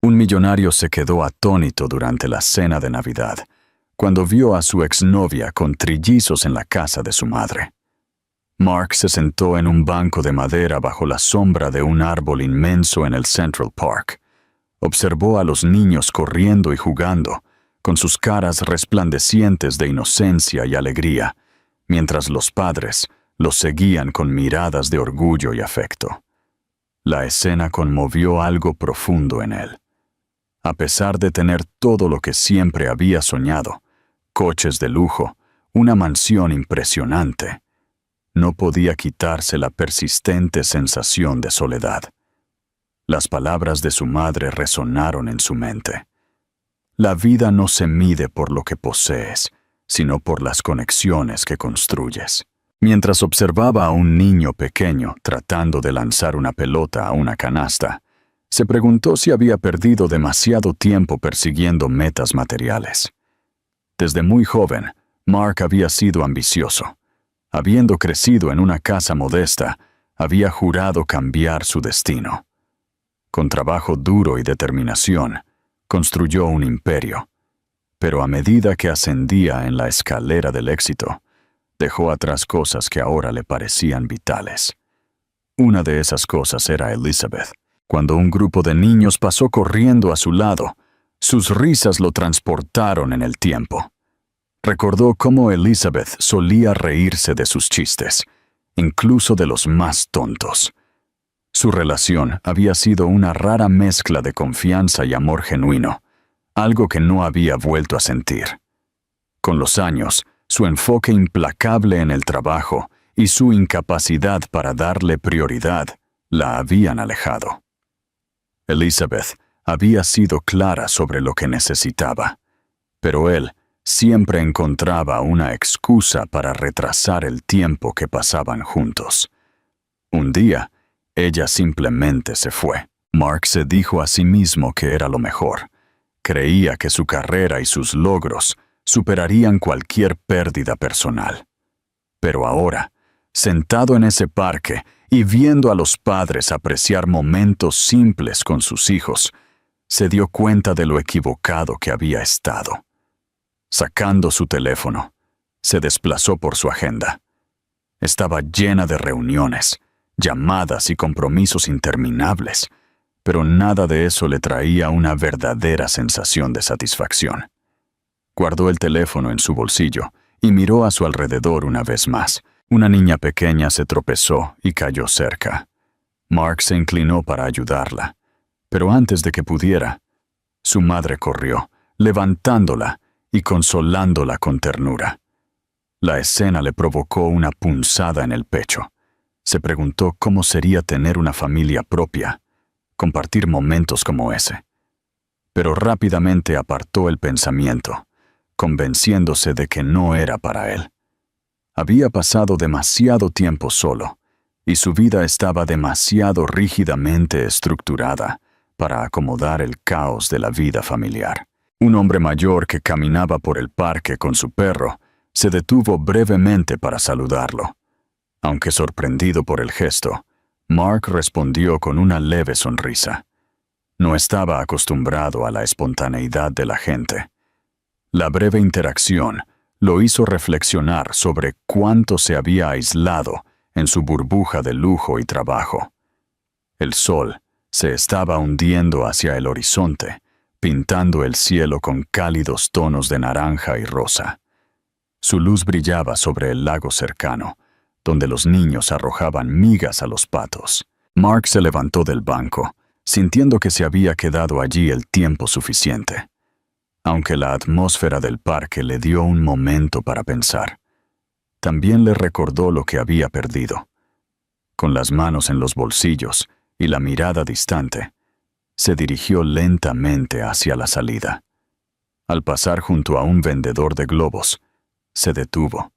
Un millonario se quedó atónito durante la cena de Navidad, cuando vio a su exnovia con trillizos en la casa de su madre. Mark se sentó en un banco de madera bajo la sombra de un árbol inmenso en el Central Park. Observó a los niños corriendo y jugando, con sus caras resplandecientes de inocencia y alegría, mientras los padres los seguían con miradas de orgullo y afecto. La escena conmovió algo profundo en él. A pesar de tener todo lo que siempre había soñado, coches de lujo, una mansión impresionante, no podía quitarse la persistente sensación de soledad. Las palabras de su madre resonaron en su mente. La vida no se mide por lo que posees, sino por las conexiones que construyes. Mientras observaba a un niño pequeño tratando de lanzar una pelota a una canasta, se preguntó si había perdido demasiado tiempo persiguiendo metas materiales. Desde muy joven, Mark había sido ambicioso. Habiendo crecido en una casa modesta, había jurado cambiar su destino. Con trabajo duro y determinación, construyó un imperio. Pero a medida que ascendía en la escalera del éxito, dejó atrás cosas que ahora le parecían vitales. Una de esas cosas era Elizabeth. Cuando un grupo de niños pasó corriendo a su lado, sus risas lo transportaron en el tiempo. Recordó cómo Elizabeth solía reírse de sus chistes, incluso de los más tontos. Su relación había sido una rara mezcla de confianza y amor genuino, algo que no había vuelto a sentir. Con los años, su enfoque implacable en el trabajo y su incapacidad para darle prioridad la habían alejado. Elizabeth había sido clara sobre lo que necesitaba, pero él siempre encontraba una excusa para retrasar el tiempo que pasaban juntos. Un día, ella simplemente se fue. Mark se dijo a sí mismo que era lo mejor. Creía que su carrera y sus logros superarían cualquier pérdida personal. Pero ahora, sentado en ese parque y viendo a los padres apreciar momentos simples con sus hijos, se dio cuenta de lo equivocado que había estado. Sacando su teléfono, se desplazó por su agenda. Estaba llena de reuniones, llamadas y compromisos interminables, pero nada de eso le traía una verdadera sensación de satisfacción. Guardó el teléfono en su bolsillo y miró a su alrededor una vez más. Una niña pequeña se tropezó y cayó cerca. Mark se inclinó para ayudarla, pero antes de que pudiera, su madre corrió, levantándola y consolándola con ternura. La escena le provocó una punzada en el pecho. Se preguntó cómo sería tener una familia propia, compartir momentos como ese. Pero rápidamente apartó el pensamiento, convenciéndose de que no era para él. Había pasado demasiado tiempo solo, y su vida estaba demasiado rígidamente estructurada para acomodar el caos de la vida familiar. Un hombre mayor que caminaba por el parque con su perro se detuvo brevemente para saludarlo. Aunque sorprendido por el gesto, Mark respondió con una leve sonrisa. No estaba acostumbrado a la espontaneidad de la gente. La breve interacción lo hizo reflexionar sobre cuánto se había aislado en su burbuja de lujo y trabajo. El sol se estaba hundiendo hacia el horizonte, pintando el cielo con cálidos tonos de naranja y rosa. Su luz brillaba sobre el lago cercano, donde los niños arrojaban migas a los patos. Mark se levantó del banco, sintiendo que se había quedado allí el tiempo suficiente. Aunque la atmósfera del parque le dio un momento para pensar, también le recordó lo que había perdido. Con las manos en los bolsillos y la mirada distante, se dirigió lentamente hacia la salida. Al pasar junto a un vendedor de globos, se detuvo,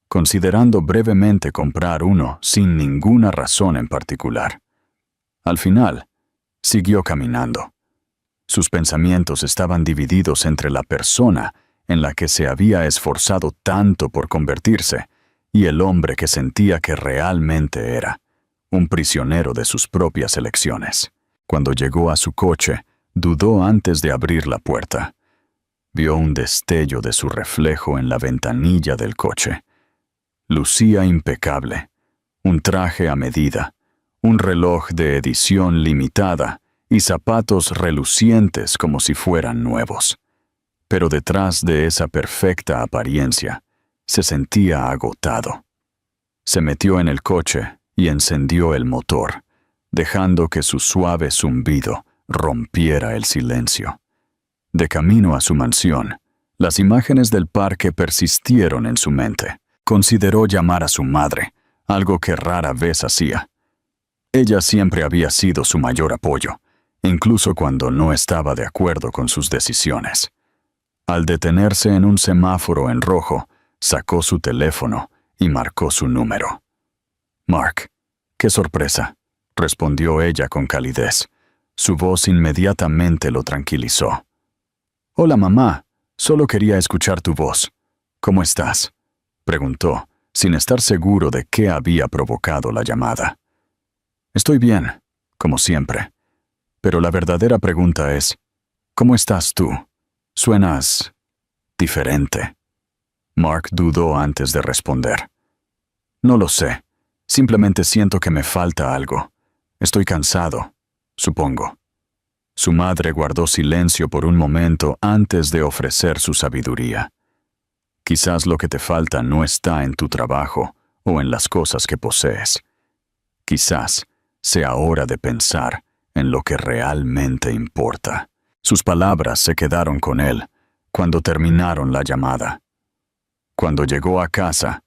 considerando brevemente comprar uno sin ninguna razón en particular. Al final, siguió caminando. Sus pensamientos estaban divididos entre la persona en la que se había esforzado tanto por convertirse y el hombre que sentía que realmente era, un prisionero de sus propias elecciones. Cuando llegó a su coche, Dudó antes de abrir la puerta. Vio un destello de su reflejo en la ventanilla del coche. Lucía impecable, un traje a medida, un reloj de edición limitada y zapatos relucientes como si fueran nuevos. Pero detrás de esa perfecta apariencia, se sentía agotado. Se metió en el coche y encendió el motor, dejando que su suave zumbido rompiera el silencio. De camino a su mansión, las imágenes del parque persistieron en su mente. Consideró llamar a su madre, algo que rara vez hacía. Ella siempre había sido su mayor apoyo, incluso cuando no estaba de acuerdo con sus decisiones. Al detenerse en un semáforo en rojo, sacó su teléfono y marcó su número. «Mark, qué sorpresa», respondió ella con calidez. Su voz inmediatamente lo tranquilizó. «Hola, mamá. Solo quería escuchar tu voz. ¿Cómo estás?», preguntó, sin estar seguro de qué había provocado la llamada. «Estoy bien, como siempre. Pero la verdadera pregunta es, ¿cómo estás tú? Suenas diferente». Mark dudó antes de responder. «No lo sé. Simplemente siento que me falta algo. Estoy cansado, supongo». Su madre guardó silencio por un momento antes de ofrecer su sabiduría. «Quizás lo que te falta no está en tu trabajo o en las cosas que posees. Quizás sea hora de pensar en lo que realmente importa». Sus palabras se quedaron con él cuando terminaron la llamada. Cuando llegó a casa,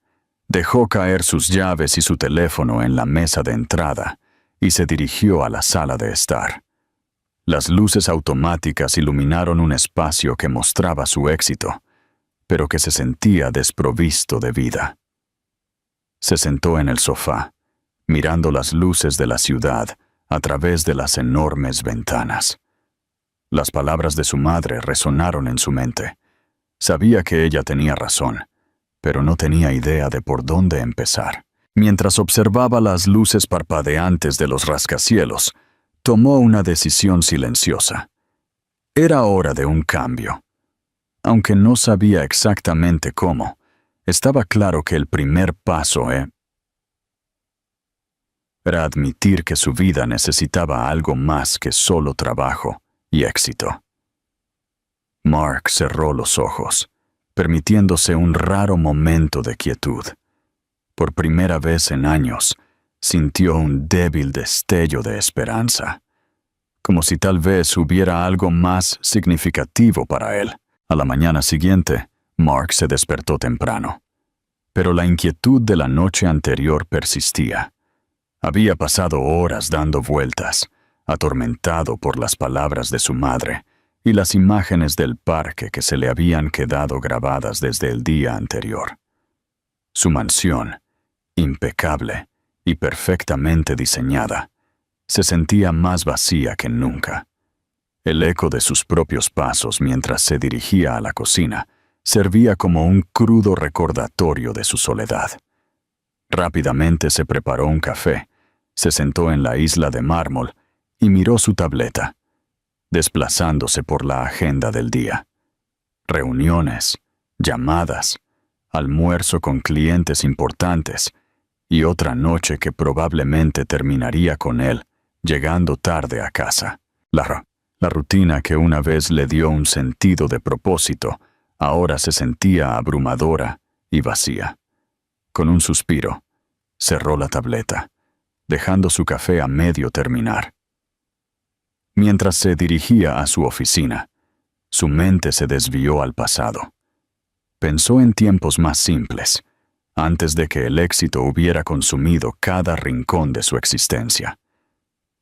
dejó caer sus llaves y su teléfono en la mesa de entrada y se dirigió a la sala de estar. Las luces automáticas iluminaron un espacio que mostraba su éxito, pero que se sentía desprovisto de vida. Se sentó en el sofá, mirando las luces de la ciudad a través de las enormes ventanas. Las palabras de su madre resonaron en su mente. Sabía que ella tenía razón, pero no tenía idea de por dónde empezar. Mientras observaba las luces parpadeantes de los rascacielos, tomó una decisión silenciosa. Era hora de un cambio. Aunque no sabía exactamente cómo, estaba claro que el primer paso era admitir que su vida necesitaba algo más que solo trabajo y éxito. Mark cerró los ojos, permitiéndose un raro momento de quietud. Por primera vez en años, sintió un débil destello de esperanza, como si tal vez hubiera algo más significativo para él. A la mañana siguiente, Mark se despertó temprano. Pero la inquietud de la noche anterior persistía. Había pasado horas dando vueltas, atormentado por las palabras de su madre y las imágenes del parque que se le habían quedado grabadas desde el día anterior. Su mansión, impecable y perfectamente diseñada, se sentía más vacía que nunca. El eco de sus propios pasos mientras se dirigía a la cocina servía como un crudo recordatorio de su soledad. Rápidamente se preparó un café, se sentó en la isla de mármol y miró su tableta, desplazándose por la agenda del día. Reuniones, llamadas, almuerzo con clientes importantes y otra noche que probablemente terminaría con él llegando tarde a casa. La rutina que una vez le dio un sentido de propósito, ahora se sentía abrumadora y vacía. Con un suspiro, cerró la tableta, dejando su café a medio terminar. Mientras se dirigía a su oficina, su mente se desvió al pasado. Pensó en tiempos más simples, antes de que el éxito hubiera consumido cada rincón de su existencia.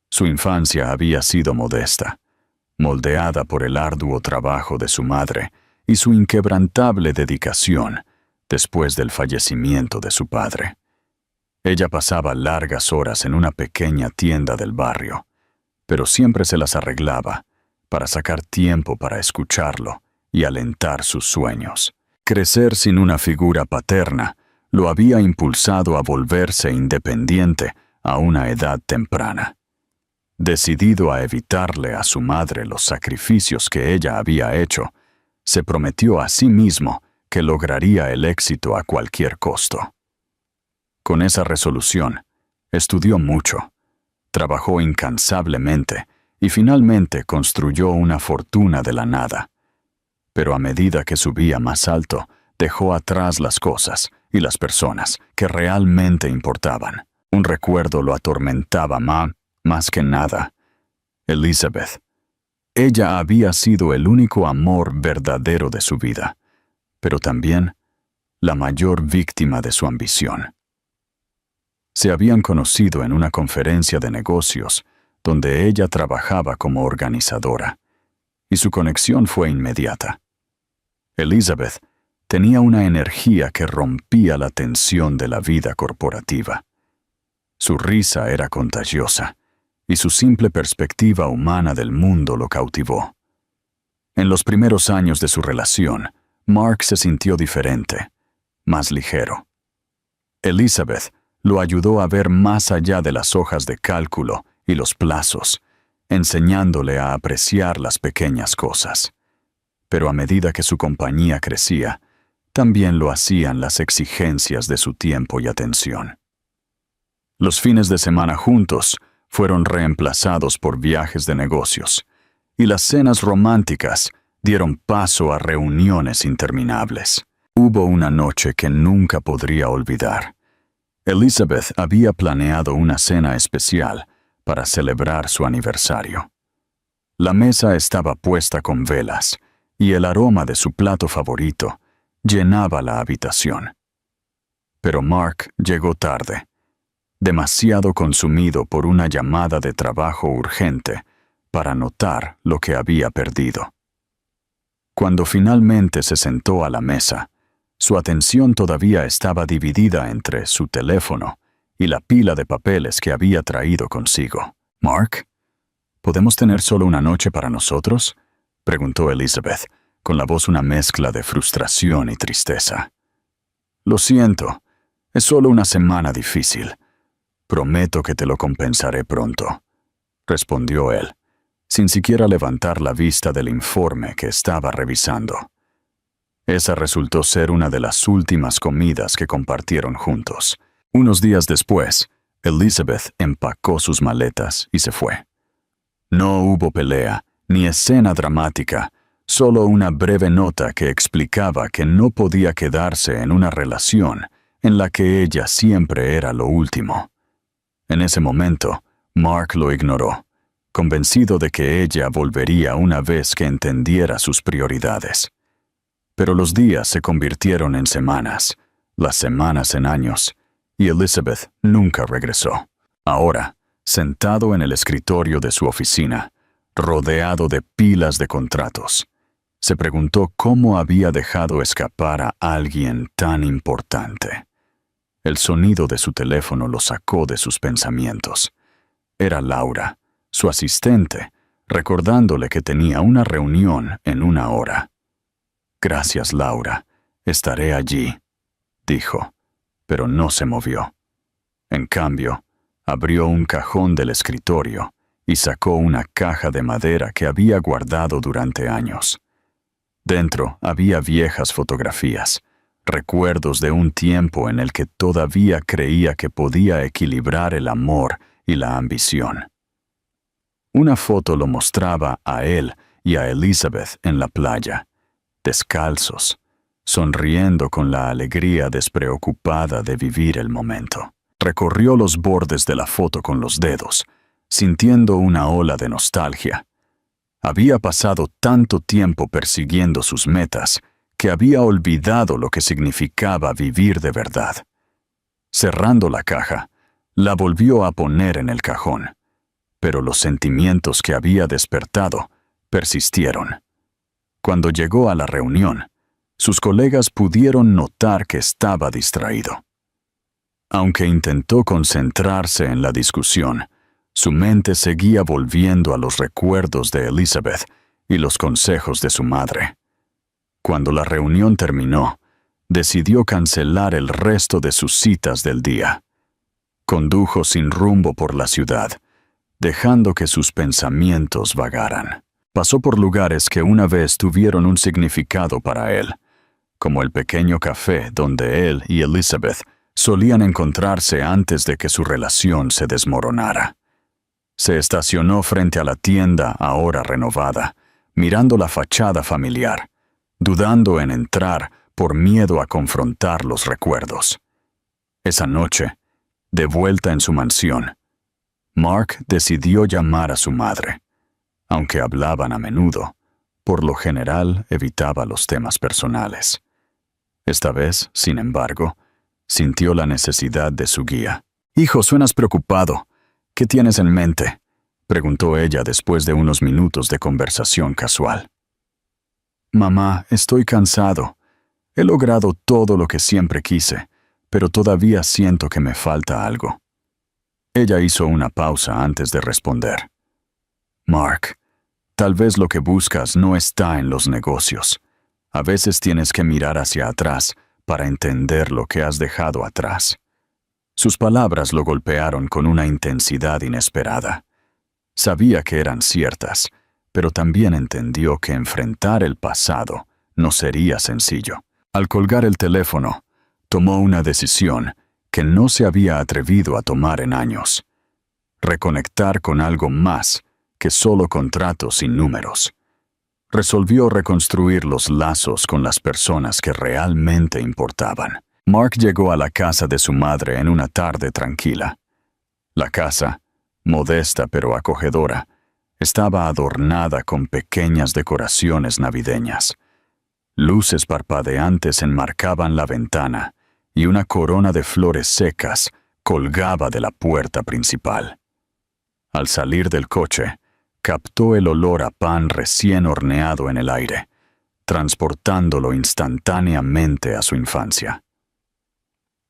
Su infancia había sido modesta, moldeada por el arduo trabajo de su madre y su inquebrantable dedicación después del fallecimiento de su padre. Ella pasaba largas horas en una pequeña tienda del barrio, pero siempre se las arreglaba para sacar tiempo para escucharlo y alentar sus sueños. Crecer sin una figura paterna lo había impulsado a volverse independiente a una edad temprana. Decidido a evitarle a su madre los sacrificios que ella había hecho, se prometió a sí mismo que lograría el éxito a cualquier costo. Con esa resolución, estudió mucho, trabajó incansablemente y finalmente construyó una fortuna de la nada. Pero a medida que subía más alto, dejó atrás las cosas y las personas que realmente importaban. Un recuerdo lo atormentaba más que nada: Elizabeth. Ella había sido el único amor verdadero de su vida, pero también la mayor víctima de su ambición. Se habían conocido en una conferencia de negocios donde ella trabajaba como organizadora, y su conexión fue inmediata. Elizabeth tenía una energía que rompía la tensión de la vida corporativa. Su risa era contagiosa, y su simple perspectiva humana del mundo lo cautivó. En los primeros años de su relación, Mark se sintió diferente, más ligero. Elizabeth lo ayudó a ver más allá de las hojas de cálculo y los plazos, enseñándole a apreciar las pequeñas cosas. Pero a medida que su compañía crecía, también lo hacían las exigencias de su tiempo y atención. Los fines de semana juntos fueron reemplazados por viajes de negocios, y las cenas románticas dieron paso a reuniones interminables. Hubo una noche que nunca podría olvidar. Elizabeth había planeado una cena especial para celebrar su aniversario. La mesa estaba puesta con velas, y el aroma de su plato favorito llenaba la habitación. Pero Mark llegó tarde, demasiado consumido por una llamada de trabajo urgente para notar lo que había perdido. Cuando finalmente se sentó a la mesa, su atención todavía estaba dividida entre su teléfono y la pila de papeles que había traído consigo. «Mark, ¿podemos tener solo una noche para nosotros?», preguntó Elizabeth, con la voz una mezcla de frustración y tristeza. «Lo siento, es solo una semana difícil. Prometo que te lo compensaré pronto», respondió él, sin siquiera levantar la vista del informe que estaba revisando. Esa resultó ser una de las últimas comidas que compartieron juntos. Unos días después, Elizabeth empacó sus maletas y se fue. No hubo pelea, ni escena dramática, solo una breve nota que explicaba que no podía quedarse en una relación en la que ella siempre era lo último. En ese momento, Mark lo ignoró, convencido de que ella volvería una vez que entendiera sus prioridades. Pero los días se convirtieron en semanas, las semanas en años, y Elizabeth nunca regresó. Ahora, sentado en el escritorio de su oficina, rodeado de pilas de contratos, se preguntó cómo había dejado escapar a alguien tan importante. El sonido de su teléfono lo sacó de sus pensamientos. Era Laura, su asistente, recordándole que tenía una reunión en 1 hora. «Gracias, Laura. Estaré allí», dijo, pero no se movió. En cambio, abrió un cajón del escritorio y sacó una caja de madera que había guardado durante años. Dentro había viejas fotografías, recuerdos de un tiempo en el que todavía creía que podía equilibrar el amor y la ambición. Una foto lo mostraba a él y a Elizabeth en la playa, descalzos, sonriendo con la alegría despreocupada de vivir el momento. Recorrió los bordes de la foto con los dedos, sintiendo una ola de nostalgia. Había pasado tanto tiempo persiguiendo sus metas que había olvidado lo que significaba vivir de verdad. Cerrando la caja, la volvió a poner en el cajón, pero los sentimientos que había despertado persistieron. Cuando llegó a la reunión, sus colegas pudieron notar que estaba distraído. Aunque intentó concentrarse en la discusión, su mente seguía volviendo a los recuerdos de Elizabeth y los consejos de su madre. Cuando la reunión terminó, decidió cancelar el resto de sus citas del día. Condujo sin rumbo por la ciudad, dejando que sus pensamientos vagaran. Pasó por lugares que una vez tuvieron un significado para él, como el pequeño café donde él y Elizabeth solían encontrarse antes de que su relación se desmoronara. Se estacionó frente a la tienda ahora renovada, mirando la fachada familiar, dudando en entrar por miedo a confrontar los recuerdos. Esa noche, de vuelta en su mansión, Mark decidió llamar a su madre. Aunque hablaban a menudo, por lo general evitaba los temas personales. Esta vez, sin embargo, sintió la necesidad de su guía. «Hijo, suenas preocupado. ¿Qué tienes en mente?», preguntó ella después de unos minutos de conversación casual. «Mamá, estoy cansado. He logrado todo lo que siempre quise, pero todavía siento que me falta algo». Ella hizo una pausa antes de responder. «Mark, tal vez lo que buscas no está en los negocios. A veces tienes que mirar hacia atrás para entender lo que has dejado atrás». Sus palabras lo golpearon con una intensidad inesperada. Sabía que eran ciertas, pero también entendió que enfrentar el pasado no sería sencillo. Al colgar el teléfono, tomó una decisión que no se había atrevido a tomar en años: reconectar con algo más que solo contratos sin números. Resolvió reconstruir los lazos con las personas que realmente importaban. Mark llegó a la casa de su madre en una tarde tranquila. La casa, modesta pero acogedora, estaba adornada con pequeñas decoraciones navideñas. Luces parpadeantes enmarcaban la ventana y una corona de flores secas colgaba de la puerta principal. Al salir del coche, captó el olor a pan recién horneado en el aire, transportándolo instantáneamente a su infancia.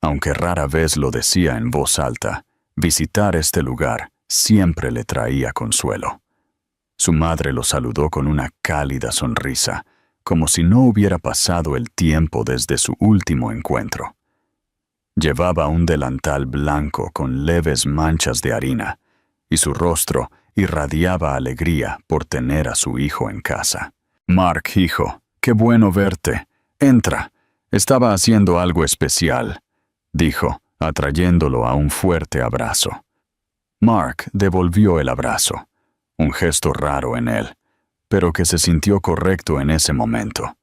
Aunque rara vez lo decía en voz alta, visitar este lugar siempre le traía consuelo. Su madre lo saludó con una cálida sonrisa, como si no hubiera pasado el tiempo desde su último encuentro. Llevaba un delantal blanco con leves manchas de harina, y su rostro irradiaba alegría por tener a su hijo en casa. «Mark, hijo, qué bueno verte. Entra. Estaba haciendo algo especial», dijo, atrayéndolo a un fuerte abrazo. Mark devolvió el abrazo, un gesto raro en él, pero que se sintió correcto en ese momento.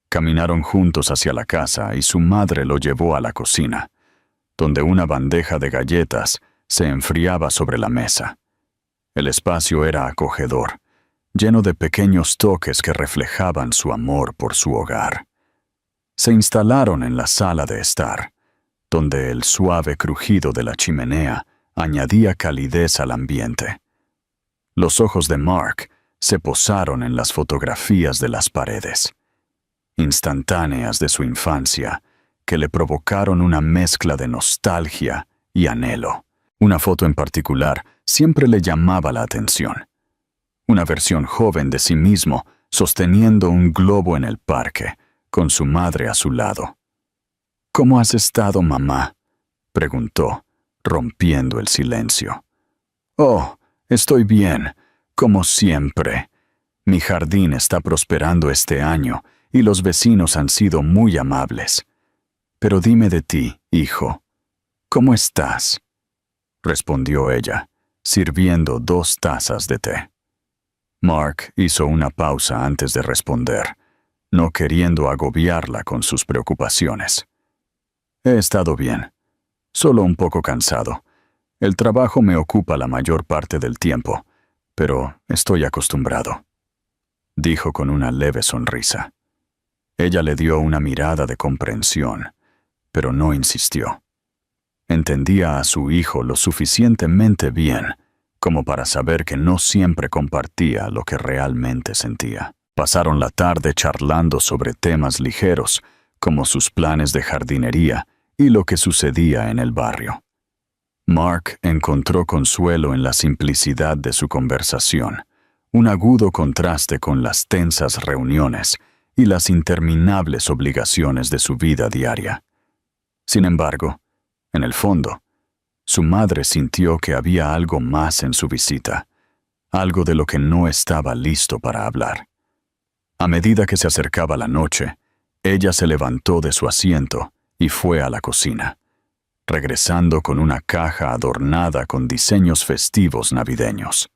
Caminaron juntos hacia la casa y su madre lo llevó a la cocina, donde una bandeja de galletas se enfriaba sobre la mesa. El espacio era acogedor, lleno de pequeños toques que reflejaban su amor por su hogar. Se instalaron en la sala de estar, donde el suave crujido de la chimenea añadía calidez al ambiente. Los ojos de Mark se posaron en las fotografías de las paredes, instantáneas de su infancia, que le provocaron una mezcla de nostalgia y anhelo. Una foto en particular siempre le llamaba la atención. Una versión joven de sí mismo sosteniendo un globo en el parque, con su madre a su lado. «¿Cómo has estado, mamá?», preguntó, rompiendo el silencio. «Oh, estoy bien, como siempre. Mi jardín está prosperando este año y los vecinos han sido muy amables. Pero dime de ti, hijo. ¿Cómo estás?», respondió ella, sirviendo 2 tazas de té. Mark hizo una pausa antes de responder, no queriendo agobiarla con sus preocupaciones. «He estado bien, solo un poco cansado. El trabajo me ocupa la mayor parte del tiempo, pero estoy acostumbrado», dijo con una leve sonrisa. Ella le dio una mirada de comprensión, pero no insistió. Entendía a su hijo lo suficientemente bien como para saber que no siempre compartía lo que realmente sentía. Pasaron la tarde charlando sobre temas ligeros, como sus planes de jardinería y lo que sucedía en el barrio. Mark encontró consuelo en la simplicidad de su conversación, un agudo contraste con las tensas reuniones y las interminables obligaciones de su vida diaria. Sin embargo, en el fondo, Su madre sintió que había algo más en su visita, algo de lo que no estaba listo para hablar. A medida que se acercaba la noche, ella se levantó de su asiento y fue a la cocina, regresando con una caja adornada con diseños festivos navideños.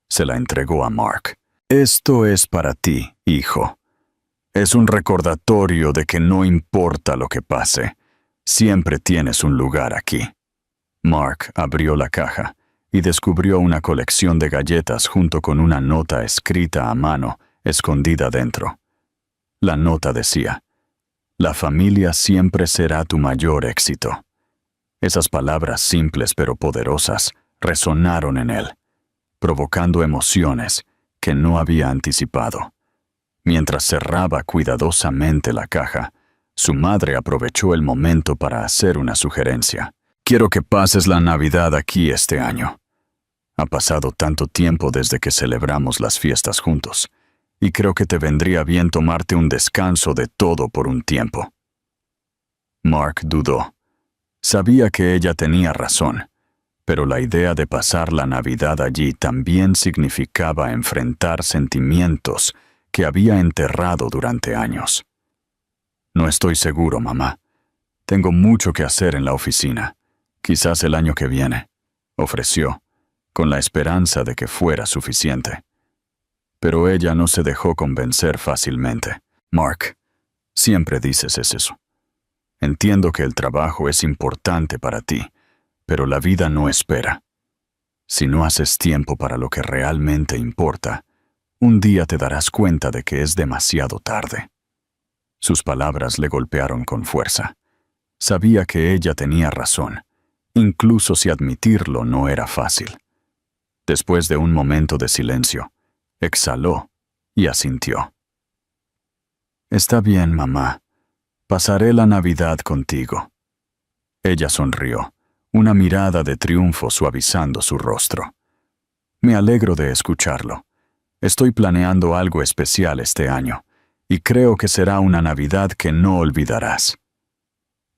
Se la entregó a Mark. «Esto es para ti, hijo. Es un recordatorio de que no importa lo que pase, siempre tienes un lugar aquí». Mark abrió la caja y descubrió una colección de galletas junto con una nota escrita a mano escondida dentro. La nota decía: «La familia siempre será tu mayor éxito». Esas palabras simples pero poderosas resonaron en él, provocando emociones que no había anticipado. Mientras cerraba cuidadosamente la caja, su madre aprovechó el momento para hacer una sugerencia. «Quiero que pases la Navidad aquí este año. Ha pasado tanto tiempo desde que celebramos las fiestas juntos, y creo que te vendría bien tomarte un descanso de todo por un tiempo». Mark dudó. Sabía que ella tenía razón, pero la idea de pasar la Navidad allí también significaba enfrentar sentimientos que había enterrado durante años. «No estoy seguro, mamá. Tengo mucho que hacer en la oficina. Quizás el año que viene», ofreció, con la esperanza de que fuera suficiente. Pero ella no se dejó convencer fácilmente. «Mark, siempre dices eso. Entiendo que el trabajo es importante para ti, pero la vida no espera. Si no haces tiempo para lo que realmente importa, un día te darás cuenta de que es demasiado tarde». Sus palabras le golpearon con fuerza. Sabía que ella tenía razón, incluso si admitirlo no era fácil. Después de un momento de silencio, exhaló y asintió. «Está bien, mamá. Pasaré la Navidad contigo». Ella sonrió, una mirada de triunfo suavizando su rostro. «Me alegro de escucharlo. Estoy planeando algo especial este año, y creo que será una Navidad que no olvidarás».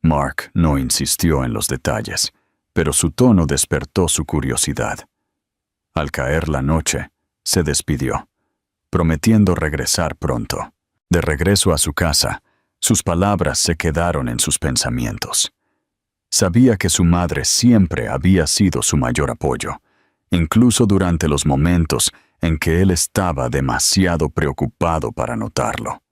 Mark no insistió en los detalles, pero su tono despertó su curiosidad. Al caer la noche, se despidió, prometiendo regresar pronto. De regreso a su casa, sus palabras se quedaron en sus pensamientos. Sabía que su madre siempre había sido su mayor apoyo, incluso durante los momentos en que él estaba demasiado preocupado para notarlo.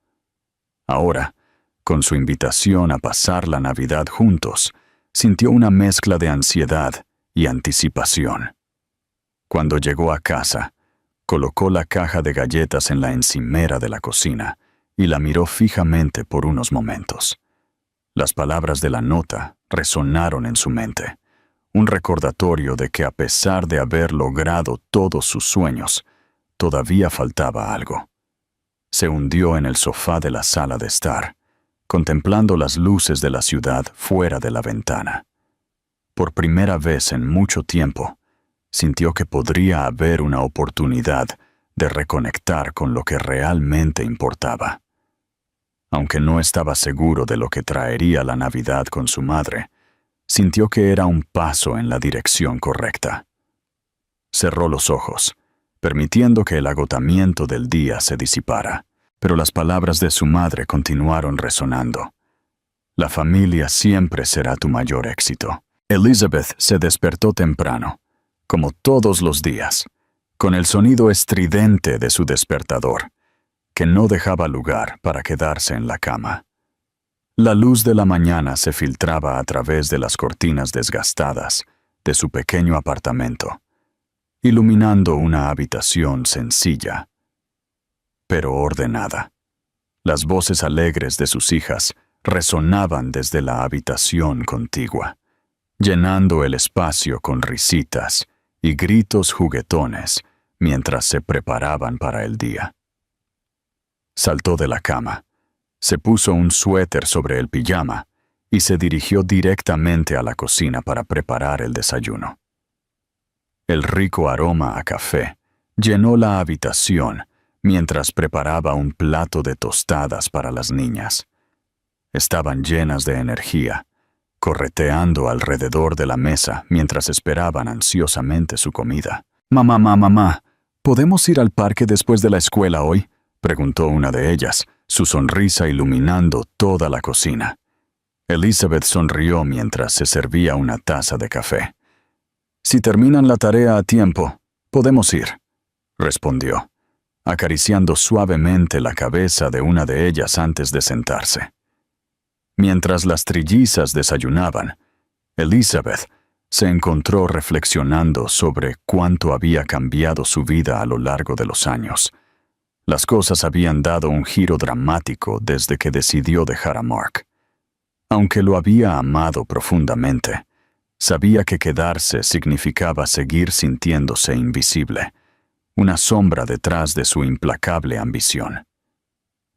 Ahora, con su invitación a pasar la Navidad juntos, sintió una mezcla de ansiedad y anticipación. Cuando llegó a casa, colocó la caja de galletas en la encimera de la cocina y la miró fijamente por unos momentos. Las palabras de la nota resonaron en su mente, un recordatorio de que a pesar de haber logrado todos sus sueños, todavía faltaba algo. Se hundió en el sofá de la sala de estar, contemplando las luces de la ciudad fuera de la ventana. Por primera vez en mucho tiempo, sintió que podría haber una oportunidad de reconectar con lo que realmente importaba. Aunque no estaba seguro de lo que traería la Navidad con su madre, sintió que era un paso en la dirección correcta. Cerró los ojos, permitiendo que el agotamiento del día se disipara, pero las palabras de su madre continuaron resonando. «La familia siempre será tu mayor éxito». Elizabeth se despertó temprano, como todos los días, con el sonido estridente de su despertador, que no dejaba lugar para quedarse en la cama. La luz de la mañana se filtraba a través de las cortinas desgastadas de su pequeño apartamento, iluminando una habitación sencilla, pero ordenada. Las voces alegres de sus hijas resonaban desde la habitación contigua, llenando el espacio con risitas y gritos juguetones mientras se preparaban para el día. Saltó de la cama, se puso un suéter sobre el pijama y se dirigió directamente a la cocina para preparar el desayuno. El rico aroma a café llenó la habitación mientras preparaba un plato de tostadas para las niñas. Estaban llenas de energía, correteando alrededor de la mesa mientras esperaban ansiosamente su comida. Mamá, ¿podemos ir al parque después de la escuela hoy?, preguntó una de ellas, su sonrisa iluminando toda la cocina. Elizabeth sonrió mientras se servía una taza de café. Si terminan la tarea a tiempo, podemos ir, respondió, acariciando suavemente la cabeza de una de ellas antes de sentarse. Mientras las trillizas desayunaban, Elizabeth se encontró reflexionando sobre cuánto había cambiado su vida a lo largo de los años. Las cosas habían dado un giro dramático desde que decidió dejar a Mark. Aunque lo había amado profundamente, sabía que quedarse significaba seguir sintiéndose invisible, una sombra detrás de su implacable ambición.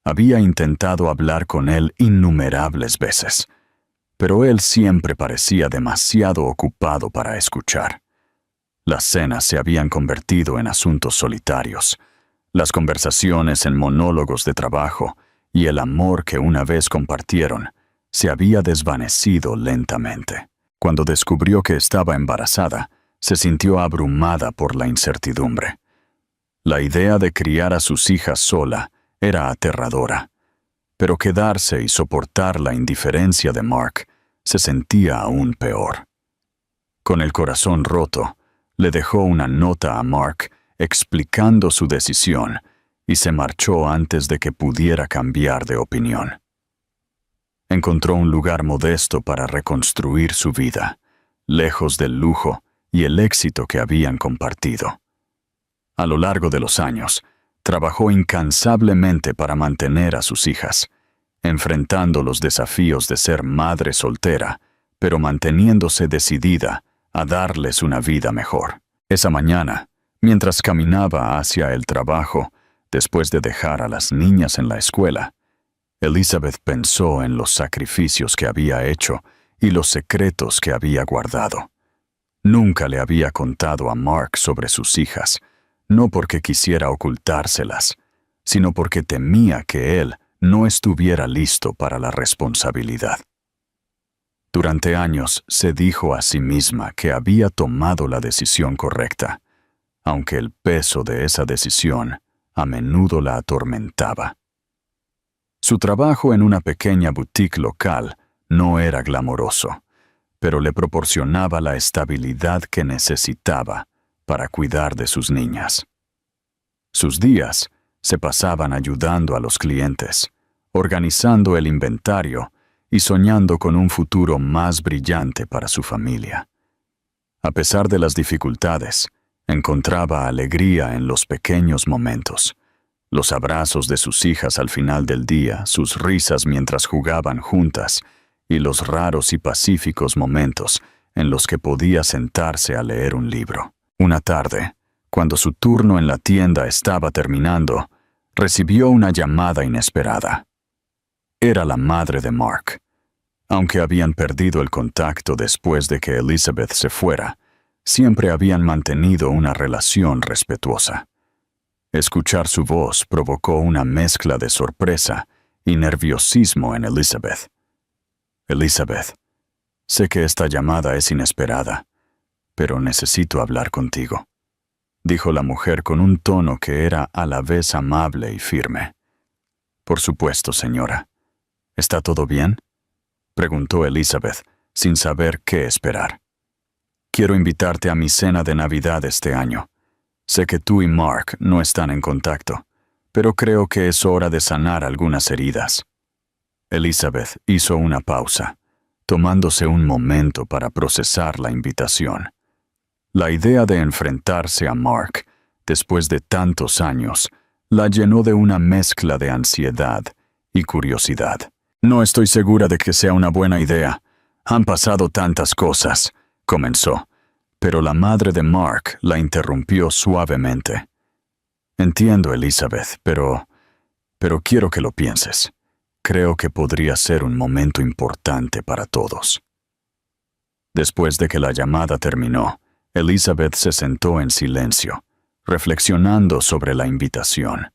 Había intentado hablar con él innumerables veces, pero él siempre parecía demasiado ocupado para escuchar. Las cenas se habían convertido en asuntos solitarios, las conversaciones en monólogos de trabajo y el amor que una vez compartieron se había desvanecido lentamente. Cuando descubrió que estaba embarazada, se sintió abrumada por la incertidumbre. La idea de criar a sus hijas sola era aterradora, pero quedarse y soportar la indiferencia de Mark se sentía aún peor. Con el corazón roto, le dejó una nota a Mark explicando su decisión y se marchó antes de que pudiera cambiar de opinión. Encontró un lugar modesto para reconstruir su vida, lejos del lujo y el éxito que habían compartido. A lo largo de los años, trabajó incansablemente para mantener a sus hijas, enfrentando los desafíos de ser madre soltera, pero manteniéndose decidida a darles una vida mejor. Esa mañana, mientras caminaba hacia el trabajo, después de dejar a las niñas en la escuela, Elizabeth pensó en los sacrificios que había hecho y los secretos que había guardado. Nunca le había contado a Mark sobre sus hijas, no porque quisiera ocultárselas, sino porque temía que él no estuviera listo para la responsabilidad. Durante años se dijo a sí misma que había tomado la decisión correcta, aunque el peso de esa decisión a menudo la atormentaba. Su trabajo en una pequeña boutique local no era glamoroso, pero le proporcionaba la estabilidad que necesitaba para cuidar de sus niñas. Sus días se pasaban ayudando a los clientes, organizando el inventario y soñando con un futuro más brillante para su familia. A pesar de las dificultades, encontraba alegría en los pequeños momentos, los abrazos de sus hijas al final del día, sus risas mientras jugaban juntas y los raros y pacíficos momentos en los que podía sentarse a leer un libro. Una tarde, cuando su turno en la tienda estaba terminando, recibió una llamada inesperada. Era la madre de Mark. Aunque habían perdido el contacto después de que Elizabeth se fuera, siempre habían mantenido una relación respetuosa. Escuchar su voz provocó una mezcla de sorpresa y nerviosismo en Elizabeth. Elizabeth, sé que esta llamada es inesperada, pero necesito hablar contigo, dijo la mujer con un tono que era a la vez amable y firme. Por supuesto, señora. ¿Está todo bien?, preguntó Elizabeth, sin saber qué esperar. Quiero invitarte a mi cena de Navidad este año. Sé que tú y Mark no están en contacto, pero creo que es hora de sanar algunas heridas. Elizabeth hizo una pausa, tomándose un momento para procesar la invitación. La idea de enfrentarse a Mark, después de tantos años, la llenó de una mezcla de ansiedad y curiosidad. No estoy segura de que sea una buena idea. Han pasado tantas cosas, comenzó, pero la madre de Mark la interrumpió suavemente. Entiendo, Elizabeth, pero quiero que lo pienses. Creo que podría ser un momento importante para todos. Después de que la llamada terminó, Elizabeth se sentó en silencio, reflexionando sobre la invitación.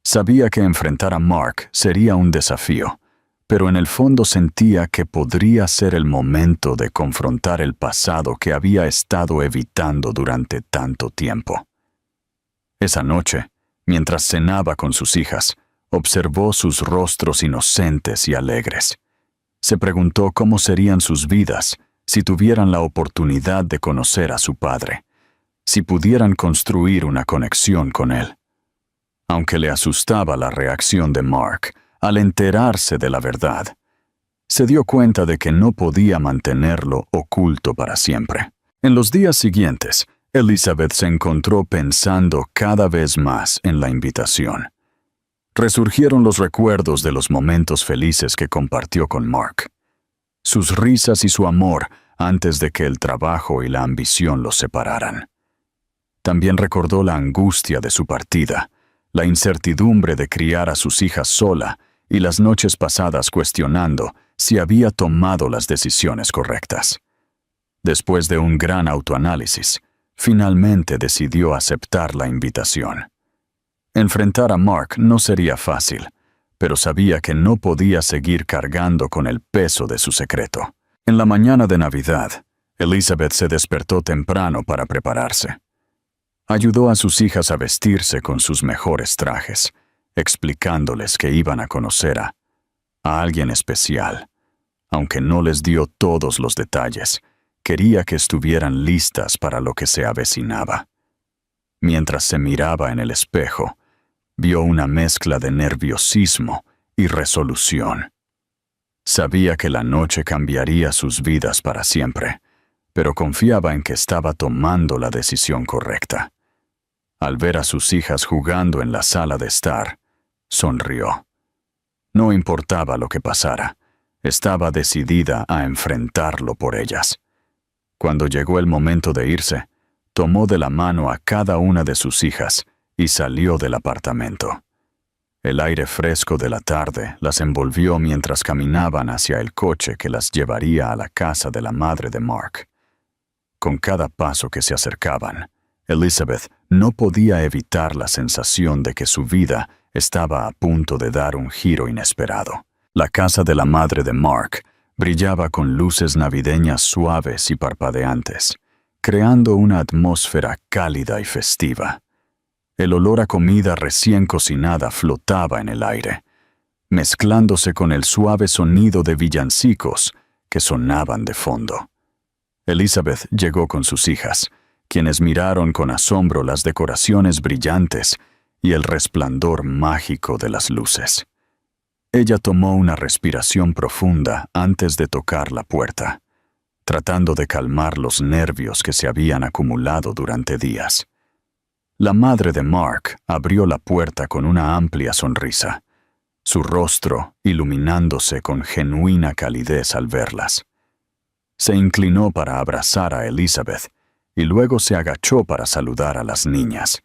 Sabía que enfrentar a Mark sería un desafío, pero en el fondo sentía que podría ser el momento de confrontar el pasado que había estado evitando durante tanto tiempo. Esa noche, mientras cenaba con sus hijas, observó sus rostros inocentes y alegres. Se preguntó cómo serían sus vidas si tuvieran la oportunidad de conocer a su padre, si pudieran construir una conexión con él. Aunque le asustaba la reacción de Mark al enterarse de la verdad, se dio cuenta de que no podía mantenerlo oculto para siempre. En los días siguientes, Elizabeth se encontró pensando cada vez más en la invitación. Resurgieron los recuerdos de los momentos felices que compartió con Mark, sus risas y su amor antes de que el trabajo y la ambición los separaran. También recordó la angustia de su partida, la incertidumbre de criar a sus hijas sola y las noches pasadas cuestionando si había tomado las decisiones correctas. Después de un gran autoanálisis, finalmente decidió aceptar la invitación. Enfrentar a Mark no sería fácil, pero sabía que no podía seguir cargando con el peso de su secreto. En la mañana de Navidad, Elizabeth se despertó temprano para prepararse. Ayudó a sus hijas a vestirse con sus mejores trajes, explicándoles que iban a conocer a alguien especial. Aunque no les dio todos los detalles, quería que estuvieran listas para lo que se avecinaba. Mientras se miraba en el espejo, vio una mezcla de nerviosismo y resolución. Sabía que la noche cambiaría sus vidas para siempre, pero confiaba en que estaba tomando la decisión correcta. Al ver a sus hijas jugando en la sala de estar, sonrió. No importaba lo que pasara, estaba decidida a enfrentarlo por ellas. Cuando llegó el momento de irse, tomó de la mano a cada una de sus hijas y salió del apartamento. El aire fresco de la tarde las envolvió mientras caminaban hacia el coche que las llevaría a la casa de la madre de Mark. Con cada paso que se acercaban, Elizabeth no podía evitar la sensación de que su vida estaba a punto de dar un giro inesperado. La casa de la madre de Mark brillaba con luces navideñas suaves y parpadeantes, creando una atmósfera cálida y festiva. El olor a comida recién cocinada flotaba en el aire, mezclándose con el suave sonido de villancicos que sonaban de fondo. Elizabeth llegó con sus hijas, quienes miraron con asombro las decoraciones brillantes y el resplandor mágico de las luces. Ella tomó una respiración profunda antes de tocar la puerta, tratando de calmar los nervios que se habían acumulado durante días. La madre de Mark abrió la puerta con una amplia sonrisa, su rostro iluminándose con genuina calidez al verlas. Se inclinó para abrazar a Elizabeth y luego se agachó para saludar a las niñas,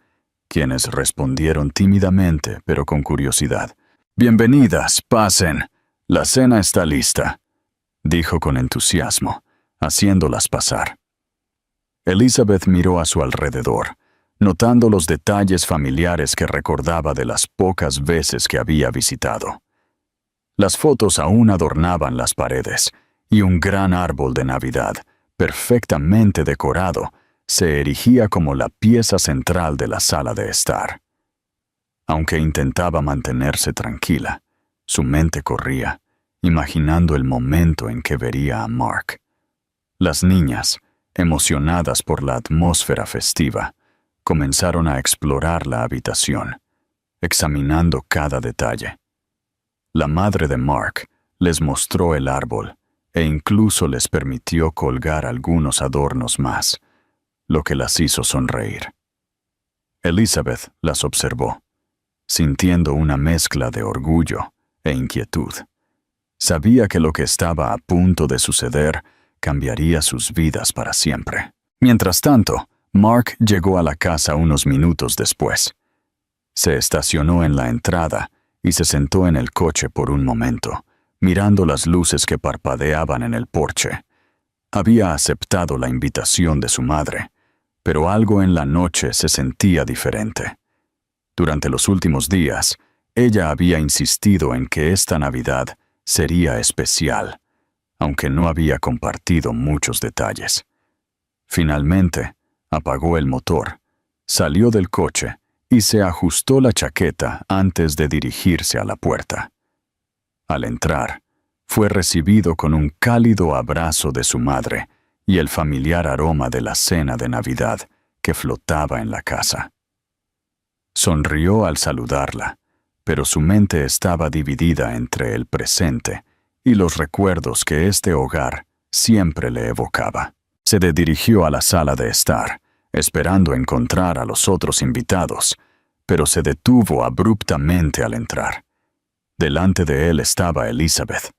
quienes respondieron tímidamente pero con curiosidad. «Bienvenidas, pasen. La cena está lista», dijo con entusiasmo, haciéndolas pasar. Elizabeth miró a su alrededor, notando los detalles familiares que recordaba de las pocas veces que había visitado. Las fotos aún adornaban las paredes, y un gran árbol de Navidad, perfectamente decorado, se erigía como la pieza central de la sala de estar. Aunque intentaba mantenerse tranquila, su mente corría, imaginando el momento en que vería a Mark. Las niñas, emocionadas por la atmósfera festiva, comenzaron a explorar la habitación, examinando cada detalle. La madre de Mark les mostró el árbol e incluso les permitió colgar algunos adornos más, lo que las hizo sonreír. Elizabeth las observó, sintiendo una mezcla de orgullo e inquietud. Sabía que lo que estaba a punto de suceder cambiaría sus vidas para siempre. Mientras tanto, Mark llegó a la casa unos minutos después. Se estacionó en la entrada y se sentó en el coche por un momento, mirando las luces que parpadeaban en el porche. Había aceptado la invitación de su madre, pero algo en la noche se sentía diferente. Durante los últimos días, ella había insistido en que esta Navidad sería especial, aunque no había compartido muchos detalles. Finalmente, apagó el motor, salió del coche y se ajustó la chaqueta antes de dirigirse a la puerta. Al entrar, fue recibido con un cálido abrazo de su madre y el familiar aroma de la cena de Navidad que flotaba en la casa. Sonrió al saludarla, pero su mente estaba dividida entre el presente y los recuerdos que este hogar siempre le evocaba. Se dirigió a la sala de estar, esperando encontrar a los otros invitados, pero se detuvo abruptamente al entrar. Delante de él estaba Elizabeth.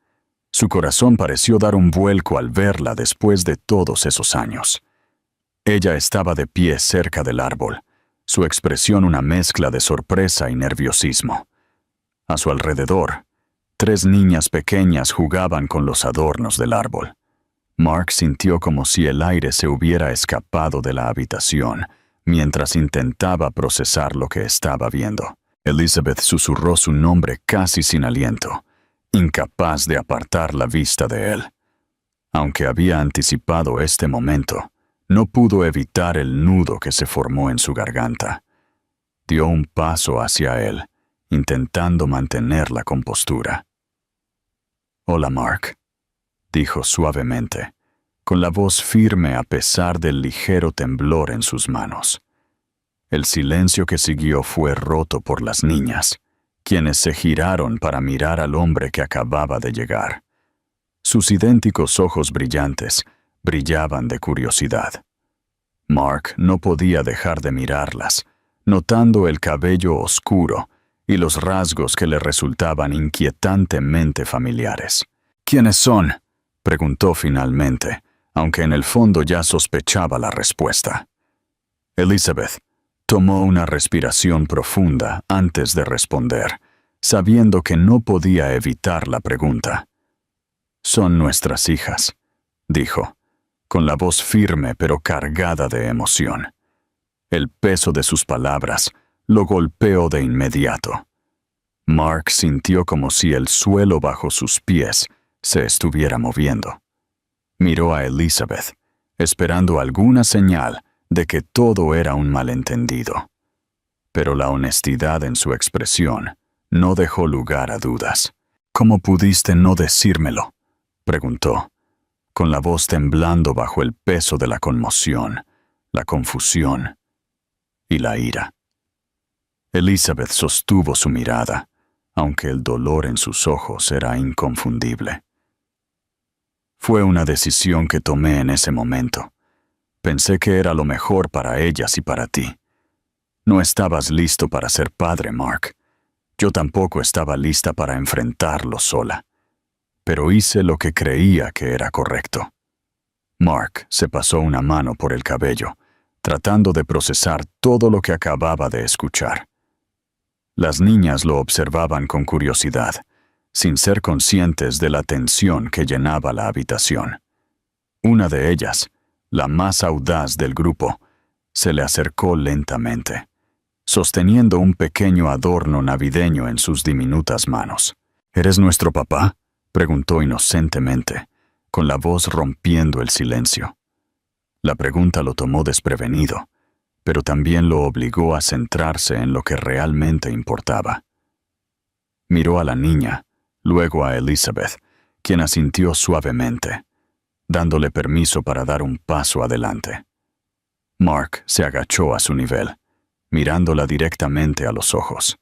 Su corazón pareció dar un vuelco al verla después de todos esos años. Ella estaba de pie cerca del árbol, su expresión una mezcla de sorpresa y nerviosismo. A su alrededor, 3 niñas pequeñas jugaban con los adornos del árbol. Mark sintió como si el aire se hubiera escapado de la habitación mientras intentaba procesar lo que estaba viendo. Elizabeth susurró su nombre casi sin aliento, incapaz de apartar la vista de él. Aunque había anticipado este momento, no pudo evitar el nudo que se formó en su garganta. Dio un paso hacia él, intentando mantener la compostura. «Hola, Mark», dijo suavemente, con la voz firme a pesar del ligero temblor en sus manos. El silencio que siguió fue roto por las niñas, quienes se giraron para mirar al hombre que acababa de llegar. Sus idénticos ojos brillantes brillaban de curiosidad. Mark no podía dejar de mirarlas, notando el cabello oscuro y los rasgos que le resultaban inquietantemente familiares. «¿Quiénes son?», preguntó finalmente, aunque en el fondo ya sospechaba la respuesta. Elizabeth tomó una respiración profunda antes de responder, sabiendo que no podía evitar la pregunta. «Son nuestras hijas», dijo, con la voz firme pero cargada de emoción. El peso de sus palabras lo golpeó de inmediato. Mark sintió como si el suelo bajo sus pies se estuviera moviendo. Miró a Elizabeth, esperando alguna señal de que todo era un malentendido. Pero la honestidad en su expresión no dejó lugar a dudas. «¿Cómo pudiste no decírmelo?», preguntó, con la voz temblando bajo el peso de la conmoción, la confusión y la ira. Elizabeth sostuvo su mirada, aunque el dolor en sus ojos era inconfundible. «Fue una decisión que tomé en ese momento. Pensé que era lo mejor para ellas y para ti. No estabas listo para ser padre, Mark. Yo tampoco estaba lista para enfrentarlo sola. Pero hice lo que creía que era correcto». Mark se pasó una mano por el cabello, tratando de procesar todo lo que acababa de escuchar. Las niñas lo observaban con curiosidad, sin ser conscientes de la tensión que llenaba la habitación. Una de ellas, la más audaz del grupo, se le acercó lentamente, sosteniendo un pequeño adorno navideño en sus diminutas manos. «¿Eres nuestro papá?», preguntó inocentemente, con la voz rompiendo el silencio. La pregunta lo tomó desprevenido, pero también lo obligó a centrarse en lo que realmente importaba. Miró a la niña, luego a Elizabeth, quien asintió suavemente, dándole permiso para dar un paso adelante. Mark se agachó a su nivel, mirándola directamente a los ojos.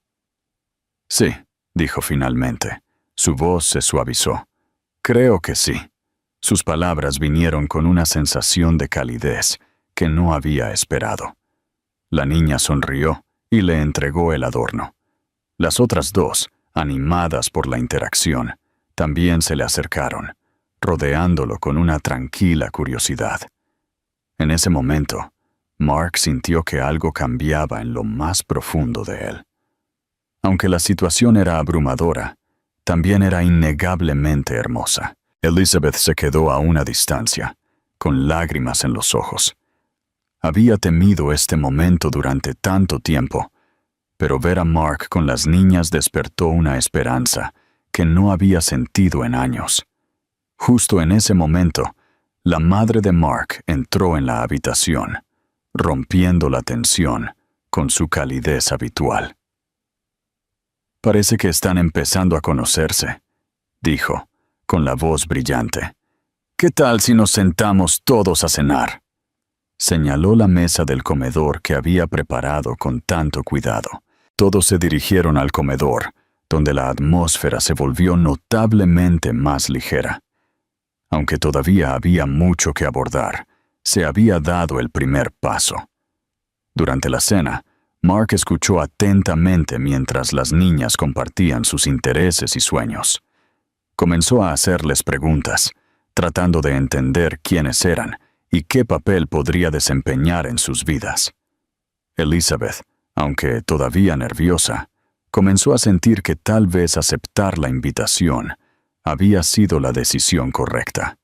«Sí», dijo finalmente. Su voz se suavizó. «Creo que sí». Sus palabras vinieron con una sensación de calidez que no había esperado. La niña sonrió y le entregó el adorno. Las otras 2, animadas por la interacción, también se le acercaron, rodeándolo con una tranquila curiosidad. En ese momento, Mark sintió que algo cambiaba en lo más profundo de él. Aunque la situación era abrumadora, también era innegablemente hermosa. Elizabeth se quedó a una distancia, con lágrimas en los ojos. Había temido este momento durante tanto tiempo, pero ver a Mark con las niñas despertó una esperanza que no había sentido en años. Justo en ese momento, la madre de Mark entró en la habitación, rompiendo la tensión con su calidez habitual. «Parece que están empezando a conocerse», dijo, con la voz brillante. «¿Qué tal si nos sentamos todos a cenar?». Señaló la mesa del comedor que había preparado con tanto cuidado. Todos se dirigieron al comedor, donde la atmósfera se volvió notablemente más ligera. Aunque todavía había mucho que abordar, se había dado el primer paso. Durante la cena, Mark escuchó atentamente mientras las niñas compartían sus intereses y sueños. Comenzó a hacerles preguntas, tratando de entender quiénes eran y qué papel podría desempeñar en sus vidas. Elizabeth, aunque todavía nerviosa, comenzó a sentir que tal vez aceptar la invitación había sido la decisión correcta.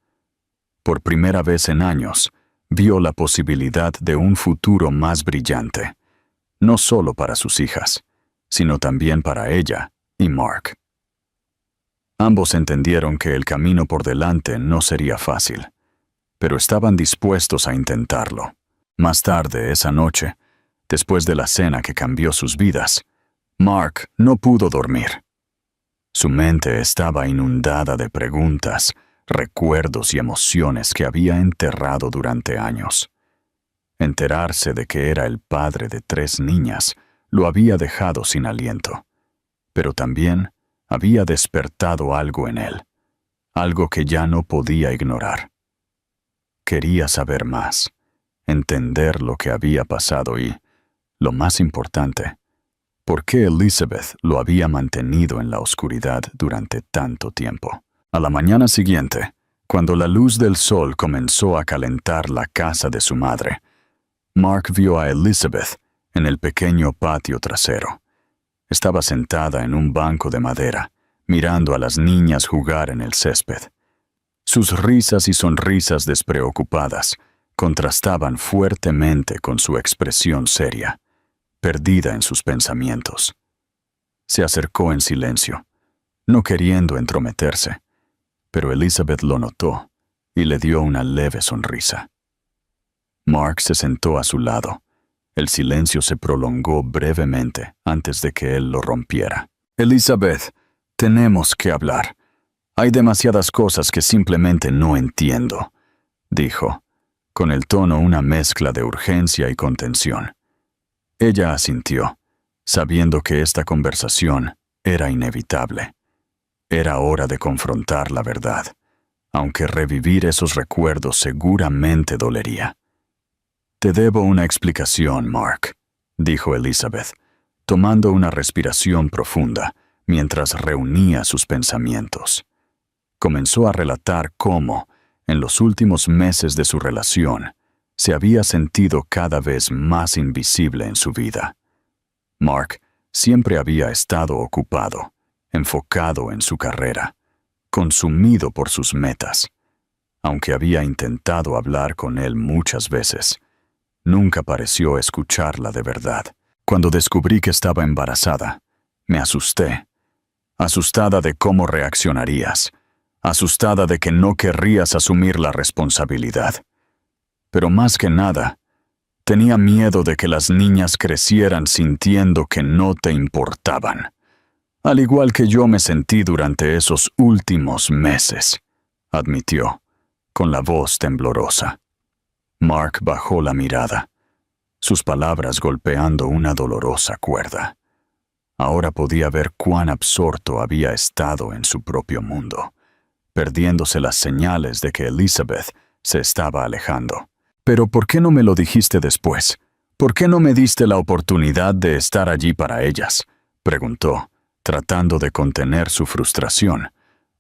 Por primera vez en años, vio la posibilidad de un futuro más brillante, no solo para sus hijas, sino también para ella y Mark. Ambos entendieron que el camino por delante no sería fácil, pero estaban dispuestos a intentarlo. Más tarde esa noche, después de la cena que cambió sus vidas, Mark no pudo dormir. Su mente estaba inundada de preguntas, recuerdos y emociones que había enterrado durante años. Enterarse de que era el padre de 3 niñas lo había dejado sin aliento, pero también había despertado algo en él, algo que ya no podía ignorar. Quería saber más, entender lo que había pasado y, lo más importante, por qué Elizabeth lo había mantenido en la oscuridad durante tanto tiempo. A la mañana siguiente, cuando la luz del sol comenzó a calentar la casa de su madre, Mark vio a Elizabeth en el pequeño patio trasero. Estaba sentada en un banco de madera, mirando a las niñas jugar en el césped. Sus risas y sonrisas despreocupadas contrastaban fuertemente con su expresión seria, perdida en sus pensamientos. Se acercó en silencio, no queriendo entrometerse, pero Elizabeth lo notó y le dio una leve sonrisa. Mark se sentó a su lado. El silencio se prolongó brevemente antes de que él lo rompiera. «Elizabeth, tenemos que hablar. Hay demasiadas cosas que simplemente no entiendo», dijo, con el tono una mezcla de urgencia y contención. Ella asintió, sabiendo que esta conversación era inevitable. Era hora de confrontar la verdad, aunque revivir esos recuerdos seguramente dolería. «Te debo una explicación, Mark», dijo Elizabeth, tomando una respiración profunda mientras reunía sus pensamientos. Comenzó a relatar cómo, en los últimos meses de su relación, se había sentido cada vez más invisible en su vida. Mark siempre había estado ocupado, enfocado en su carrera, consumido por sus metas. Aunque había intentado hablar con él muchas veces, nunca pareció escucharla de verdad. Cuando descubrí que estaba embarazada, me asusté, asustada de cómo reaccionarías, asustada de que no querrías asumir la responsabilidad. Pero más que nada, tenía miedo de que las niñas crecieran sintiendo que no te importaban, al igual que yo me sentí durante esos últimos meses, admitió, con la voz temblorosa. Mark bajó la mirada, sus palabras golpeando una dolorosa cuerda. Ahora podía ver cuán absorto había estado en su propio mundo, perdiéndose las señales de que Elizabeth se estaba alejando. «Pero ¿por qué no me lo dijiste después? ¿Por qué no me diste la oportunidad de estar allí para ellas?», preguntó, tratando de contener su frustración,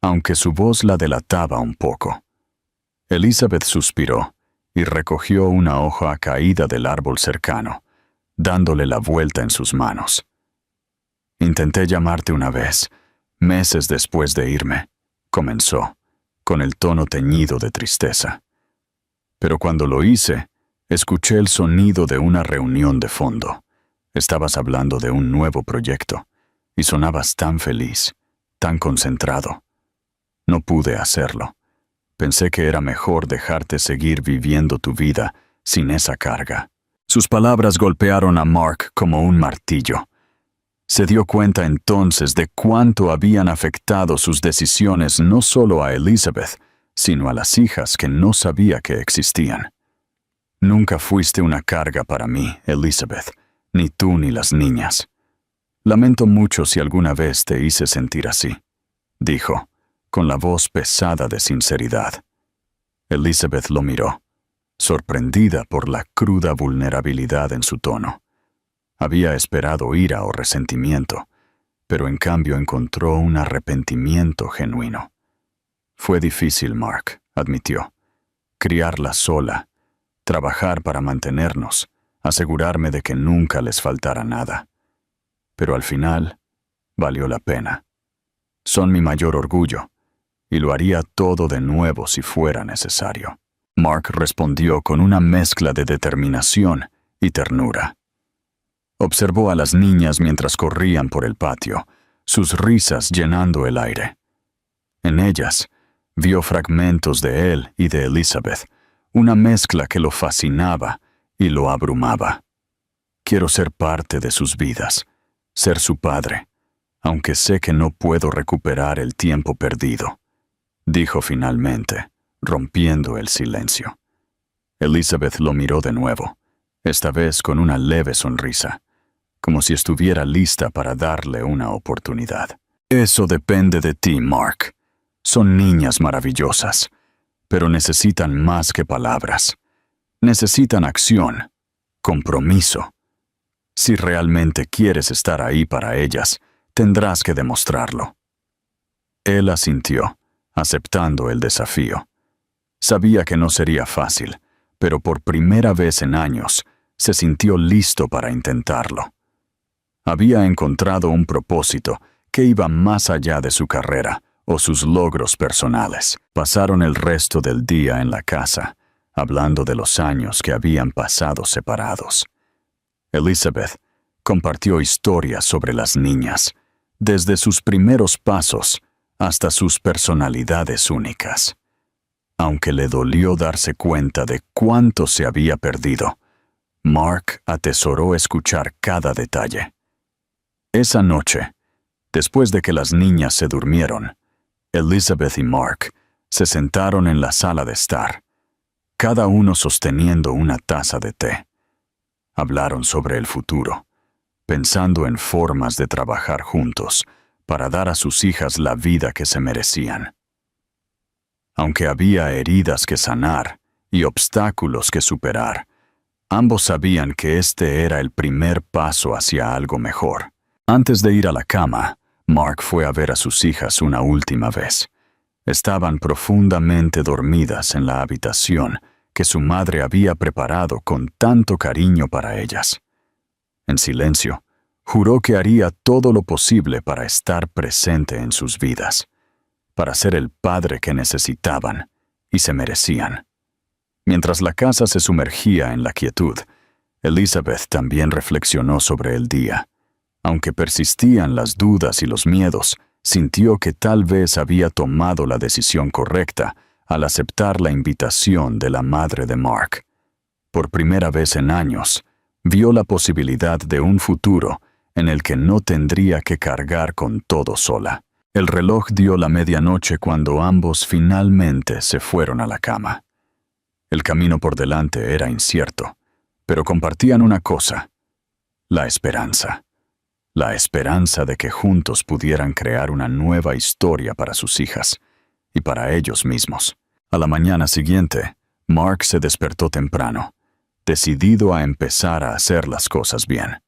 aunque su voz la delataba un poco. Elizabeth suspiró y recogió una hoja caída del árbol cercano, dándole la vuelta en sus manos. «Intenté llamarte una vez, meses después de irme», comenzó, con el tono teñido de tristeza. «Pero cuando lo hice, escuché el sonido de una reunión de fondo. Estabas hablando de un nuevo proyecto, y sonabas tan feliz, tan concentrado. No pude hacerlo. Pensé que era mejor dejarte seguir viviendo tu vida sin esa carga. Sus palabras golpearon a Mark como un martillo. Se dio cuenta entonces de cuánto habían afectado sus decisiones no solo a Elizabeth, sino a las hijas que no sabía que existían. Nunca fuiste una carga para mí, Elizabeth, ni tú ni las niñas. Lamento mucho si alguna vez te hice sentir así, dijo, con la voz pesada de sinceridad. Elizabeth lo miró, sorprendida por la cruda vulnerabilidad en su tono. Había esperado ira o resentimiento, pero en cambio encontró un arrepentimiento genuino. Fue difícil, Mark, admitió. Criarla sola, trabajar para mantenernos, asegurarme de que nunca les faltara nada. Pero al final, valió la pena. Son mi mayor orgullo, y lo haría todo de nuevo si fuera necesario. Mark respondió con una mezcla de determinación y ternura. Observó a las niñas mientras corrían por el patio, sus risas llenando el aire. En ellas, vio fragmentos de él y de Elizabeth, una mezcla que lo fascinaba y lo abrumaba. Quiero ser parte de sus vidas, ser su padre, aunque sé que no puedo recuperar el tiempo perdido, dijo finalmente, rompiendo el silencio. Elizabeth lo miró de nuevo, esta vez con una leve sonrisa, como si estuviera lista para darle una oportunidad. Eso depende de ti, Mark. Son niñas maravillosas, pero necesitan más que palabras. Necesitan acción, compromiso. Si realmente quieres estar ahí para ellas, tendrás que demostrarlo. Él asintió, aceptando el desafío. Sabía que no sería fácil, pero por primera vez en años, se sintió listo para intentarlo. Había encontrado un propósito que iba más allá de su carrera o sus logros personales. Pasaron el resto del día en la casa, hablando de los años que habían pasado separados. Elizabeth compartió historias sobre las niñas, desde sus primeros pasos hasta sus personalidades únicas. Aunque le dolió darse cuenta de cuánto se había perdido, Mark atesoró escuchar cada detalle. Esa noche, después de que las niñas se durmieron, Elizabeth y Mark se sentaron en la sala de estar, cada uno sosteniendo una taza de té. Hablaron sobre el futuro, pensando en formas de trabajar juntos para dar a sus hijas la vida que se merecían. Aunque había heridas que sanar y obstáculos que superar, ambos sabían que este era el primer paso hacia algo mejor. Antes de ir a la cama, Mark fue a ver a sus hijas una última vez. Estaban profundamente dormidas en la habitación que su madre había preparado con tanto cariño para ellas. En silencio, juró que haría todo lo posible para estar presente en sus vidas, para ser el padre que necesitaban y se merecían. Mientras la casa se sumergía en la quietud, Elizabeth también reflexionó sobre el día. Aunque persistían las dudas y los miedos, sintió que tal vez había tomado la decisión correcta al aceptar la invitación de la madre de Mark. Por primera vez en años, vio la posibilidad de un futuro en el que no tendría que cargar con todo sola. El reloj dio la medianoche cuando ambos finalmente se fueron a la cama. El camino por delante era incierto, pero compartían una cosa: la esperanza. La esperanza de que juntos pudieran crear una nueva historia para sus hijas y para ellos mismos. A la mañana siguiente, Mark se despertó temprano, decidido a empezar a hacer las cosas bien.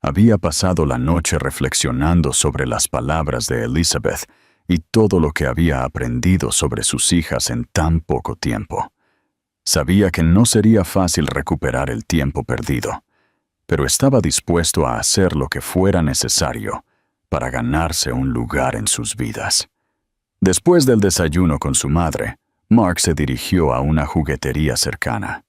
Había pasado la noche reflexionando sobre las palabras de Elizabeth y todo lo que había aprendido sobre sus hijas en tan poco tiempo. Sabía que no sería fácil recuperar el tiempo perdido, pero estaba dispuesto a hacer lo que fuera necesario para ganarse un lugar en sus vidas. Después del desayuno con su madre, Mark se dirigió a una juguetería cercana.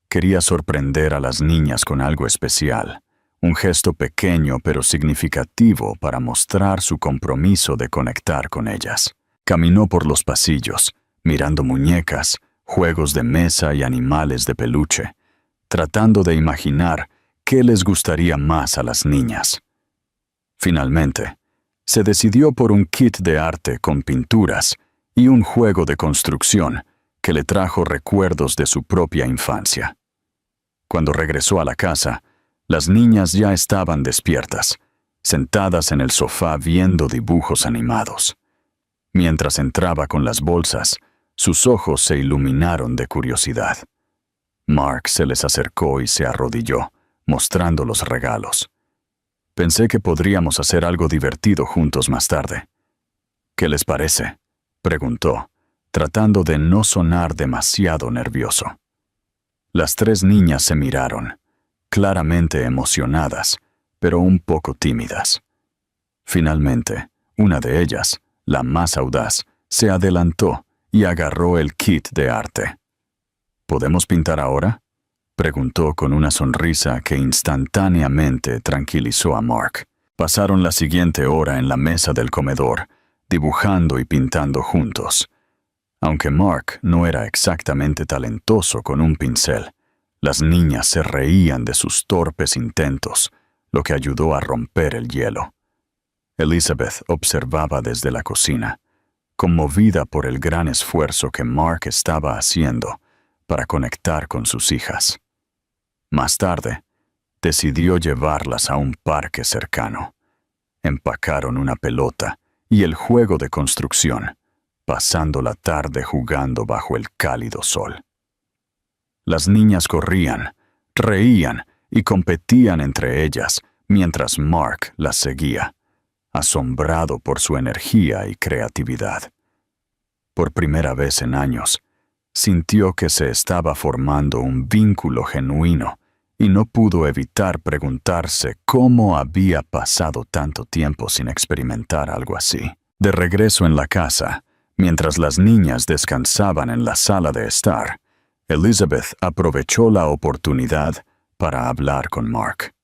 Quería sorprender a las niñas con algo especial, un gesto pequeño pero significativo para mostrar su compromiso de conectar con ellas. Caminó por los pasillos, mirando muñecas, juegos de mesa y animales de peluche, tratando de imaginar qué les gustaría más a las niñas. Finalmente, se decidió por un kit de arte con pinturas y un juego de construcción que le trajo recuerdos de su propia infancia. Cuando regresó a la casa, las niñas ya estaban despiertas, sentadas en el sofá viendo dibujos animados. Mientras entraba con las bolsas, sus ojos se iluminaron de curiosidad. Mark se les acercó y se arrodilló, mostrando los regalos. Pensé que podríamos hacer algo divertido juntos más tarde. ¿Qué les parece?, preguntó, tratando de no sonar demasiado nervioso. Las tres niñas se miraron, claramente emocionadas, pero un poco tímidas. Finalmente, una de ellas, la más audaz, se adelantó y agarró el kit de arte. ¿Podemos pintar ahora?, preguntó con una sonrisa que instantáneamente tranquilizó a Mark. Pasaron la siguiente hora en la mesa del comedor, dibujando y pintando juntos. Aunque Mark no era exactamente talentoso con un pincel, las niñas se reían de sus torpes intentos, lo que ayudó a romper el hielo. Elizabeth observaba desde la cocina, conmovida por el gran esfuerzo que Mark estaba haciendo para conectar con sus hijas. Más tarde, decidió llevarlas a un parque cercano. Empacaron una pelota y el juego de construcción, pasando la tarde jugando bajo el cálido sol. Las niñas corrían, reían y competían entre ellas mientras Mark las seguía, asombrado por su energía y creatividad. Por primera vez en años, sintió que se estaba formando un vínculo genuino y no pudo evitar preguntarse cómo había pasado tanto tiempo sin experimentar algo así. De regreso en la casa, mientras las niñas descansaban en la sala de estar, Elizabeth aprovechó la oportunidad para hablar con Mark.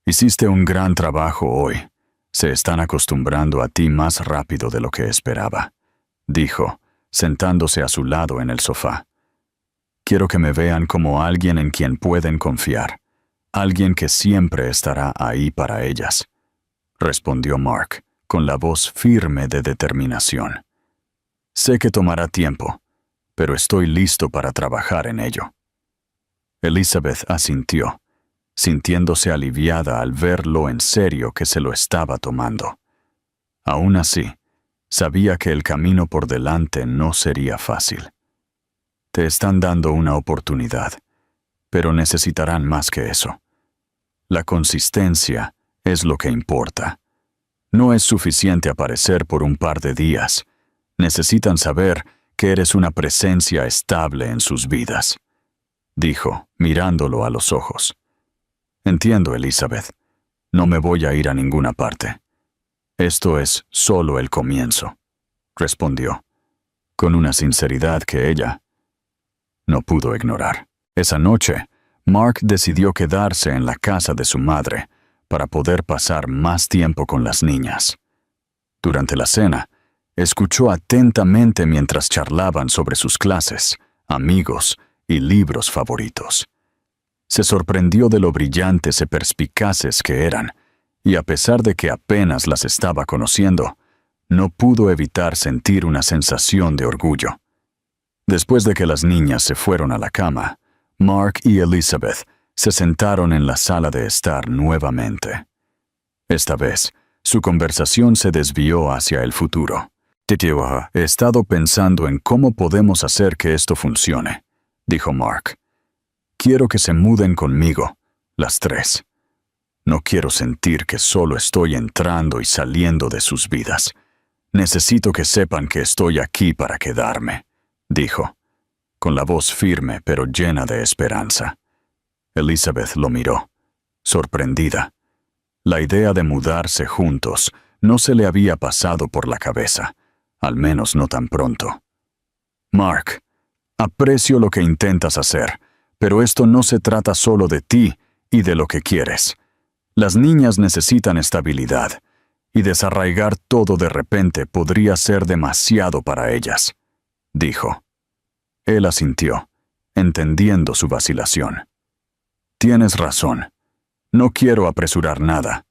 «Hiciste un gran trabajo hoy. Se están acostumbrando a ti más rápido de lo que esperaba», dijo, sentándose a su lado en el sofá. «Quiero que me vean como alguien en quien pueden confiar, alguien que siempre estará ahí para ellas», respondió Mark, con la voz firme de determinación. «Sé que tomará tiempo, pero estoy listo para trabajar en ello». Elizabeth asintió, sintiéndose aliviada al ver lo en serio que se lo estaba tomando. Aún así, sabía que el camino por delante no sería fácil. «Te están dando una oportunidad, pero necesitarán más que eso. La consistencia es lo que importa. No es suficiente aparecer por un par de días. Necesitan saber que eres una presencia estable en sus vidas», dijo, mirándolo a los ojos. «Entiendo, Elizabeth. No me voy a ir a ninguna parte. Esto es solo el comienzo», respondió, con una sinceridad que ella no pudo ignorar. Esa noche, Mark decidió quedarse en la casa de su madre para poder pasar más tiempo con las niñas. Durante la cena, escuchó atentamente mientras charlaban sobre sus clases, amigos y libros favoritos. Se sorprendió de lo brillantes y perspicaces que eran, y a pesar de que apenas las estaba conociendo, no pudo evitar sentir una sensación de orgullo. Después de que las niñas se fueron a la cama, Mark y Elizabeth se sentaron en la sala de estar nuevamente. Esta vez, su conversación se desvió hacia el futuro. «Titio, he estado pensando en cómo podemos hacer que esto funcione», dijo Mark. «Quiero que se muden conmigo, las tres. No quiero sentir que solo estoy entrando y saliendo de sus vidas. Necesito que sepan que estoy aquí para quedarme», dijo, con la voz firme pero llena de esperanza. Elizabeth lo miró, sorprendida. La idea de mudarse juntos no se le había pasado por la cabeza, al menos no tan pronto. «Mark, aprecio lo que intentas hacer, pero esto no se trata solo de ti y de lo que quieres. Las niñas necesitan estabilidad, y desarraigar todo de repente podría ser demasiado para ellas, dijo. Él asintió, entendiendo su vacilación. Tienes razón. No quiero apresurar nada,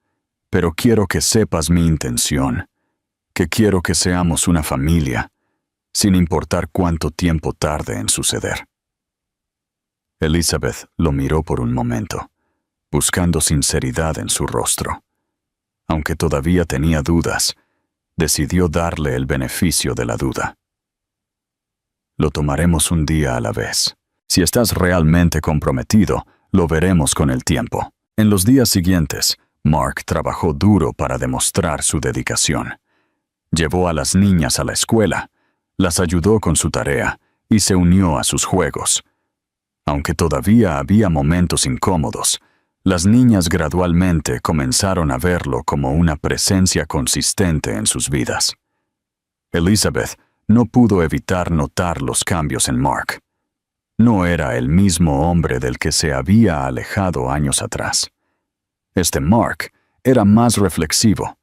pero quiero que sepas mi intención, que quiero que seamos una familia, sin importar cuánto tiempo tarde en suceder. Elizabeth lo miró por un momento, buscando sinceridad en su rostro. Aunque todavía tenía dudas, decidió darle el beneficio de la duda. Lo tomaremos un día a la vez. Si estás realmente comprometido, lo veremos con el tiempo. En los días siguientes, Mark trabajó duro para demostrar su dedicación. Llevó a las niñas a la escuela, las ayudó con su tarea y se unió a sus juegos. Aunque todavía había momentos incómodos, las niñas gradualmente comenzaron a verlo como una presencia consistente en sus vidas. Elizabeth no pudo evitar notar los cambios en Mark. No era el mismo hombre del que se había alejado años atrás. Este Mark era más reflexivo,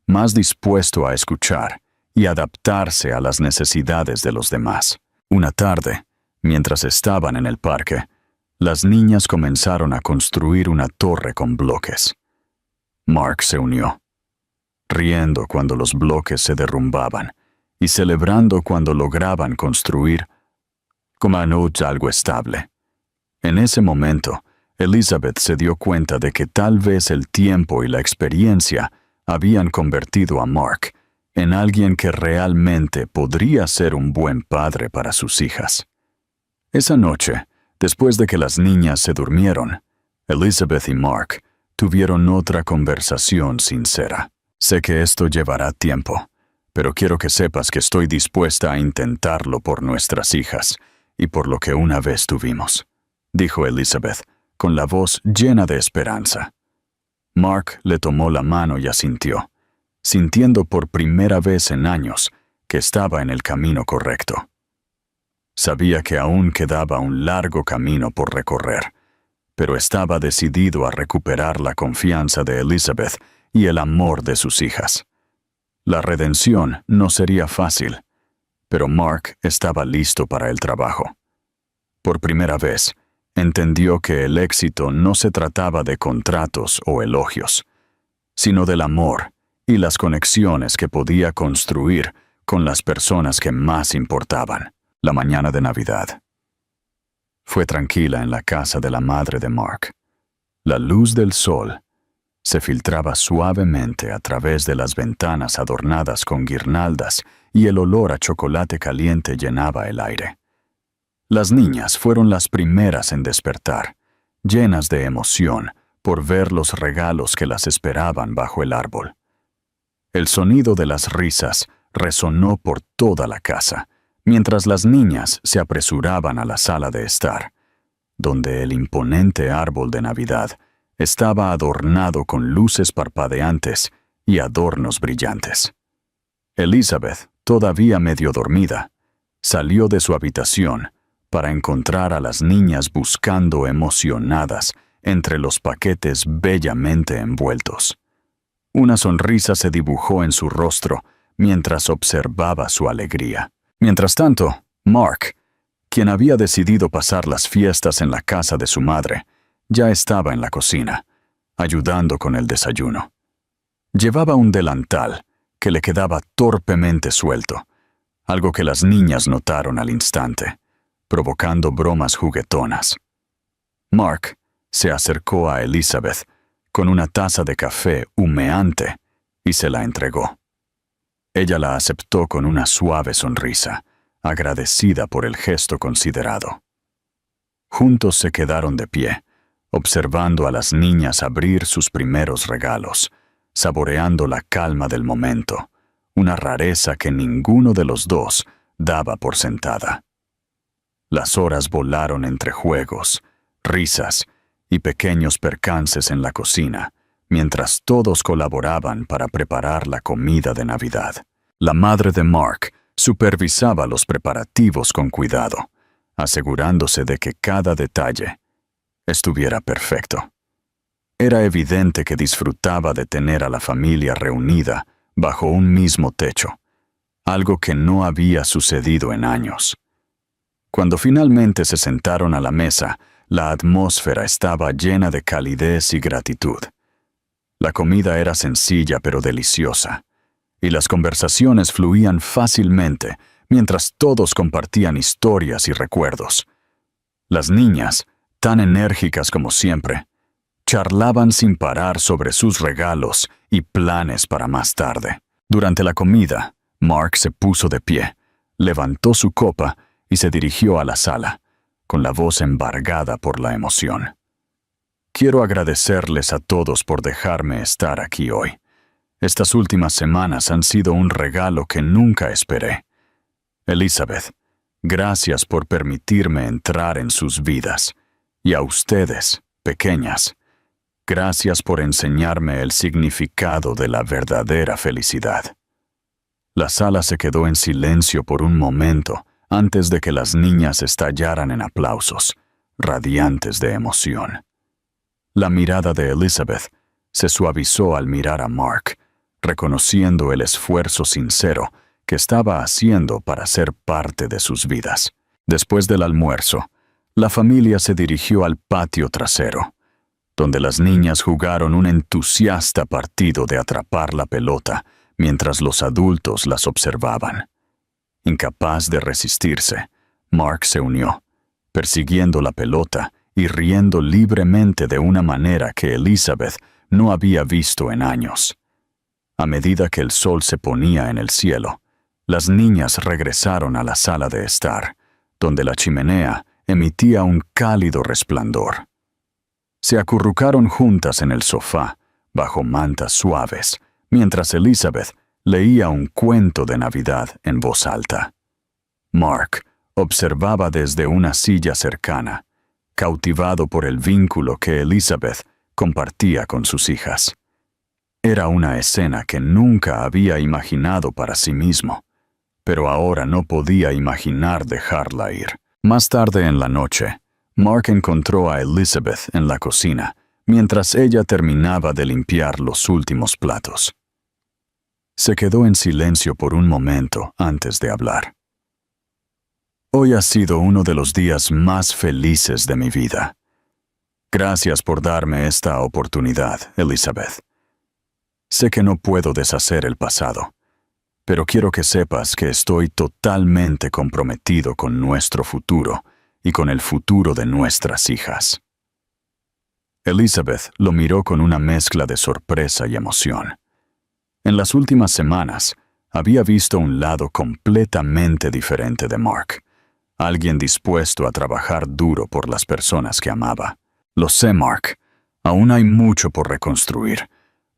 más dispuesto a escuchar y adaptarse a las necesidades de los demás. Una tarde, mientras estaban en el parque, las niñas comenzaron a construir una torre con bloques. Mark se unió, riendo cuando los bloques se derrumbaban y celebrando cuando lograban construir como algo estable. En ese momento, Elizabeth se dio cuenta de que tal vez el tiempo y la experiencia habían convertido a Mark en alguien que realmente podría ser un buen padre para sus hijas. Esa noche, después de que las niñas se durmieron, Elizabeth y Mark tuvieron otra conversación sincera. Sé que esto llevará tiempo, pero quiero que sepas que estoy dispuesta a intentarlo por nuestras hijas y por lo que una vez tuvimos, dijo Elizabeth, con la voz llena de esperanza. Mark le tomó la mano y asintió, sintiendo por primera vez en años que estaba en el camino correcto. Sabía que aún quedaba un largo camino por recorrer, pero estaba decidido a recuperar la confianza de Elizabeth y el amor de sus hijas. La redención no sería fácil, pero Mark estaba listo para el trabajo. Por primera vez, entendió que el éxito no se trataba de contratos o elogios, sino del amor y las conexiones que podía construir con las personas que más importaban. La mañana de Navidad fue tranquila en la casa de la madre de Mark. La luz del sol se filtraba suavemente a través de las ventanas adornadas con guirnaldas y el olor a chocolate caliente llenaba el aire. Las niñas fueron las primeras en despertar, llenas de emoción por ver los regalos que las esperaban bajo el árbol. El sonido de las risas resonó por toda la casa, mientras las niñas se apresuraban a la sala de estar, donde el imponente árbol de Navidad estaba adornado con luces parpadeantes y adornos brillantes. Elizabeth, todavía medio dormida, salió de su habitación para encontrar a las niñas buscando emocionadas entre los paquetes bellamente envueltos. Una sonrisa se dibujó en su rostro mientras observaba su alegría. Mientras tanto, Mark, quien había decidido pasar las fiestas en la casa de su madre, ya estaba en la cocina, ayudando con el desayuno. Llevaba un delantal que le quedaba torpemente suelto, algo que las niñas notaron al instante, provocando bromas juguetonas. Mark se acercó a Elizabeth con una taza de café humeante y se la entregó. Ella la aceptó con una suave sonrisa, agradecida por el gesto considerado. Juntos se quedaron de pie, observando a las niñas abrir sus primeros regalos, saboreando la calma del momento, una rareza que ninguno de los dos daba por sentada. Las horas volaron entre juegos, risas y pequeños percances en la cocina, mientras todos colaboraban para preparar la comida de Navidad. La madre de Mark supervisaba los preparativos con cuidado, asegurándose de que cada detalle estuviera perfecto. Era evidente que disfrutaba de tener a la familia reunida bajo un mismo techo, algo que no había sucedido en años. Cuando finalmente se sentaron a la mesa, la atmósfera estaba llena de calidez y gratitud. La comida era sencilla pero deliciosa, y las conversaciones fluían fácilmente mientras todos compartían historias y recuerdos. Las niñas, tan enérgicas como siempre, charlaban sin parar sobre sus regalos y planes para más tarde. Durante la comida, Mark se puso de pie, levantó su copa y se dirigió a la sala, con la voz embargada por la emoción. Quiero agradecerles a todos por dejarme estar aquí hoy. Estas últimas semanas han sido un regalo que nunca esperé. Elizabeth, gracias por permitirme entrar en sus vidas. Y a ustedes, pequeñas, gracias por enseñarme el significado de la verdadera felicidad. La sala se quedó en silencio por un momento antes de que las niñas estallaran en aplausos, radiantes de emoción. La mirada de Elizabeth se suavizó al mirar a Mark, reconociendo el esfuerzo sincero que estaba haciendo para ser parte de sus vidas. Después del almuerzo, la familia se dirigió al patio trasero, donde las niñas jugaron un entusiasta partido de atrapar la pelota mientras los adultos las observaban. Incapaz de resistirse, Mark se unió, persiguiendo la pelota y riendo libremente de una manera que Elizabeth no había visto en años. A medida que el sol se ponía en el cielo, las niñas regresaron a la sala de estar, donde la chimenea emitía un cálido resplandor. Se acurrucaron juntas en el sofá, bajo mantas suaves, mientras Elizabeth leía un cuento de Navidad en voz alta. Mark observaba desde una silla cercana, cautivado por el vínculo que Elizabeth compartía con sus hijas. Era una escena que nunca había imaginado para sí mismo, pero ahora no podía imaginar dejarla ir. Más tarde en la noche, Mark encontró a Elizabeth en la cocina, mientras ella terminaba de limpiar los últimos platos. Se quedó en silencio por un momento antes de hablar. Hoy ha sido uno de los días más felices de mi vida. Gracias por darme esta oportunidad, Elizabeth. Sé que no puedo deshacer el pasado, pero quiero que sepas que estoy totalmente comprometido con nuestro futuro y con el futuro de nuestras hijas. Elizabeth lo miró con una mezcla de sorpresa y emoción. En las últimas semanas, había visto un lado completamente diferente de Mark, alguien dispuesto a trabajar duro por las personas que amaba. Lo sé, Mark, aún hay mucho por reconstruir,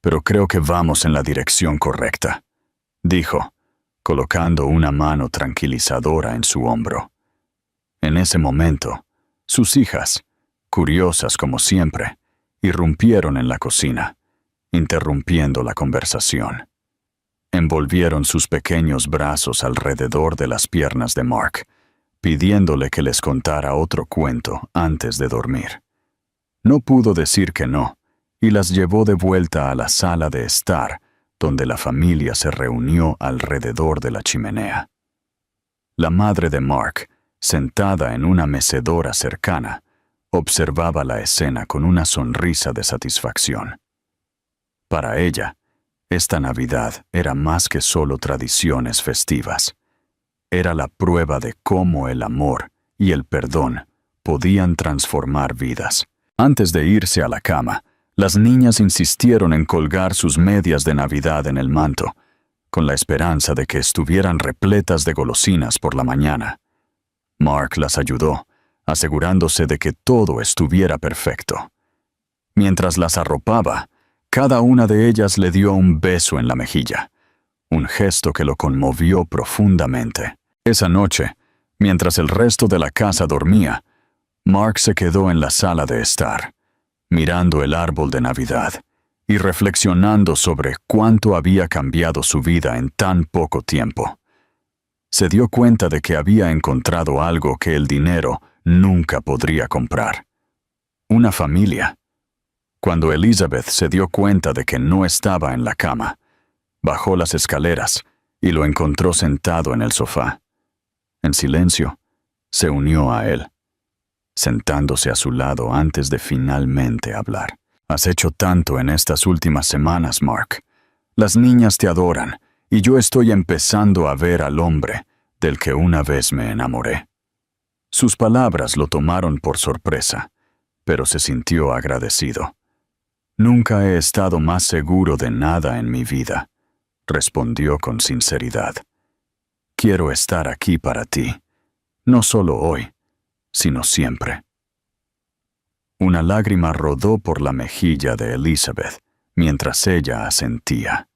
pero creo que vamos en la dirección correcta, dijo, colocando una mano tranquilizadora en su hombro. En ese momento, sus hijas, curiosas como siempre, irrumpieron en la cocina, interrumpiendo la conversación. Envolvieron sus pequeños brazos alrededor de las piernas de Mark, pidiéndole que les contara otro cuento antes de dormir. No pudo decir que no, y las llevó de vuelta a la sala de estar, donde la familia se reunió alrededor de la chimenea. La madre de Mark, sentada en una mecedora cercana, observaba la escena con una sonrisa de satisfacción. Para ella, esta Navidad era más que solo tradiciones festivas. Era la prueba de cómo el amor y el perdón podían transformar vidas. Antes de irse a la cama, las niñas insistieron en colgar sus medias de Navidad en el manto, con la esperanza de que estuvieran repletas de golosinas por la mañana. Mark las ayudó, asegurándose de que todo estuviera perfecto. Mientras las arropaba, cada una de ellas le dio un beso en la mejilla, un gesto que lo conmovió profundamente. Esa noche, mientras el resto de la casa dormía, Mark se quedó en la sala de estar, mirando el árbol de Navidad y reflexionando sobre cuánto había cambiado su vida en tan poco tiempo. Se dio cuenta de que había encontrado algo que el dinero nunca podría comprar: una familia. Cuando Elizabeth se dio cuenta de que no estaba en la cama, bajó las escaleras y lo encontró sentado en el sofá. En silencio, se unió a él, sentándose a su lado antes de finalmente hablar. Has hecho tanto en estas últimas semanas, Mark. Las niñas te adoran, y yo estoy empezando a ver al hombre del que una vez me enamoré. Sus palabras lo tomaron por sorpresa, pero se sintió agradecido. Nunca he estado más seguro de nada en mi vida, respondió con sinceridad. Quiero estar aquí para ti, no solo hoy, sino siempre. Una lágrima rodó por la mejilla de Elizabeth mientras ella asentía.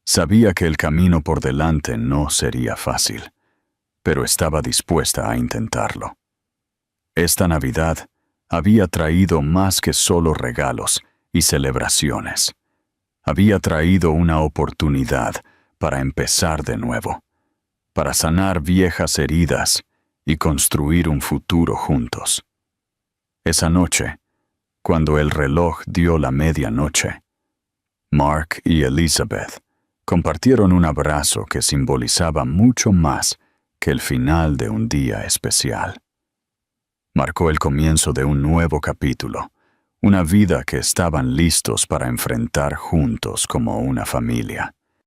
Sabía que el camino por delante no sería fácil, pero estaba dispuesta a intentarlo. Esta Navidad había traído más que solo regalos y celebraciones. Había traído una oportunidad para empezar de nuevo, para sanar viejas heridas y construir un futuro juntos. Esa noche, cuando el reloj dio la medianoche, Mark y Elizabeth compartieron un abrazo que simbolizaba mucho más que el final de un día especial. Marcó el comienzo de un nuevo capítulo, una vida que estaban listos para enfrentar juntos como una familia.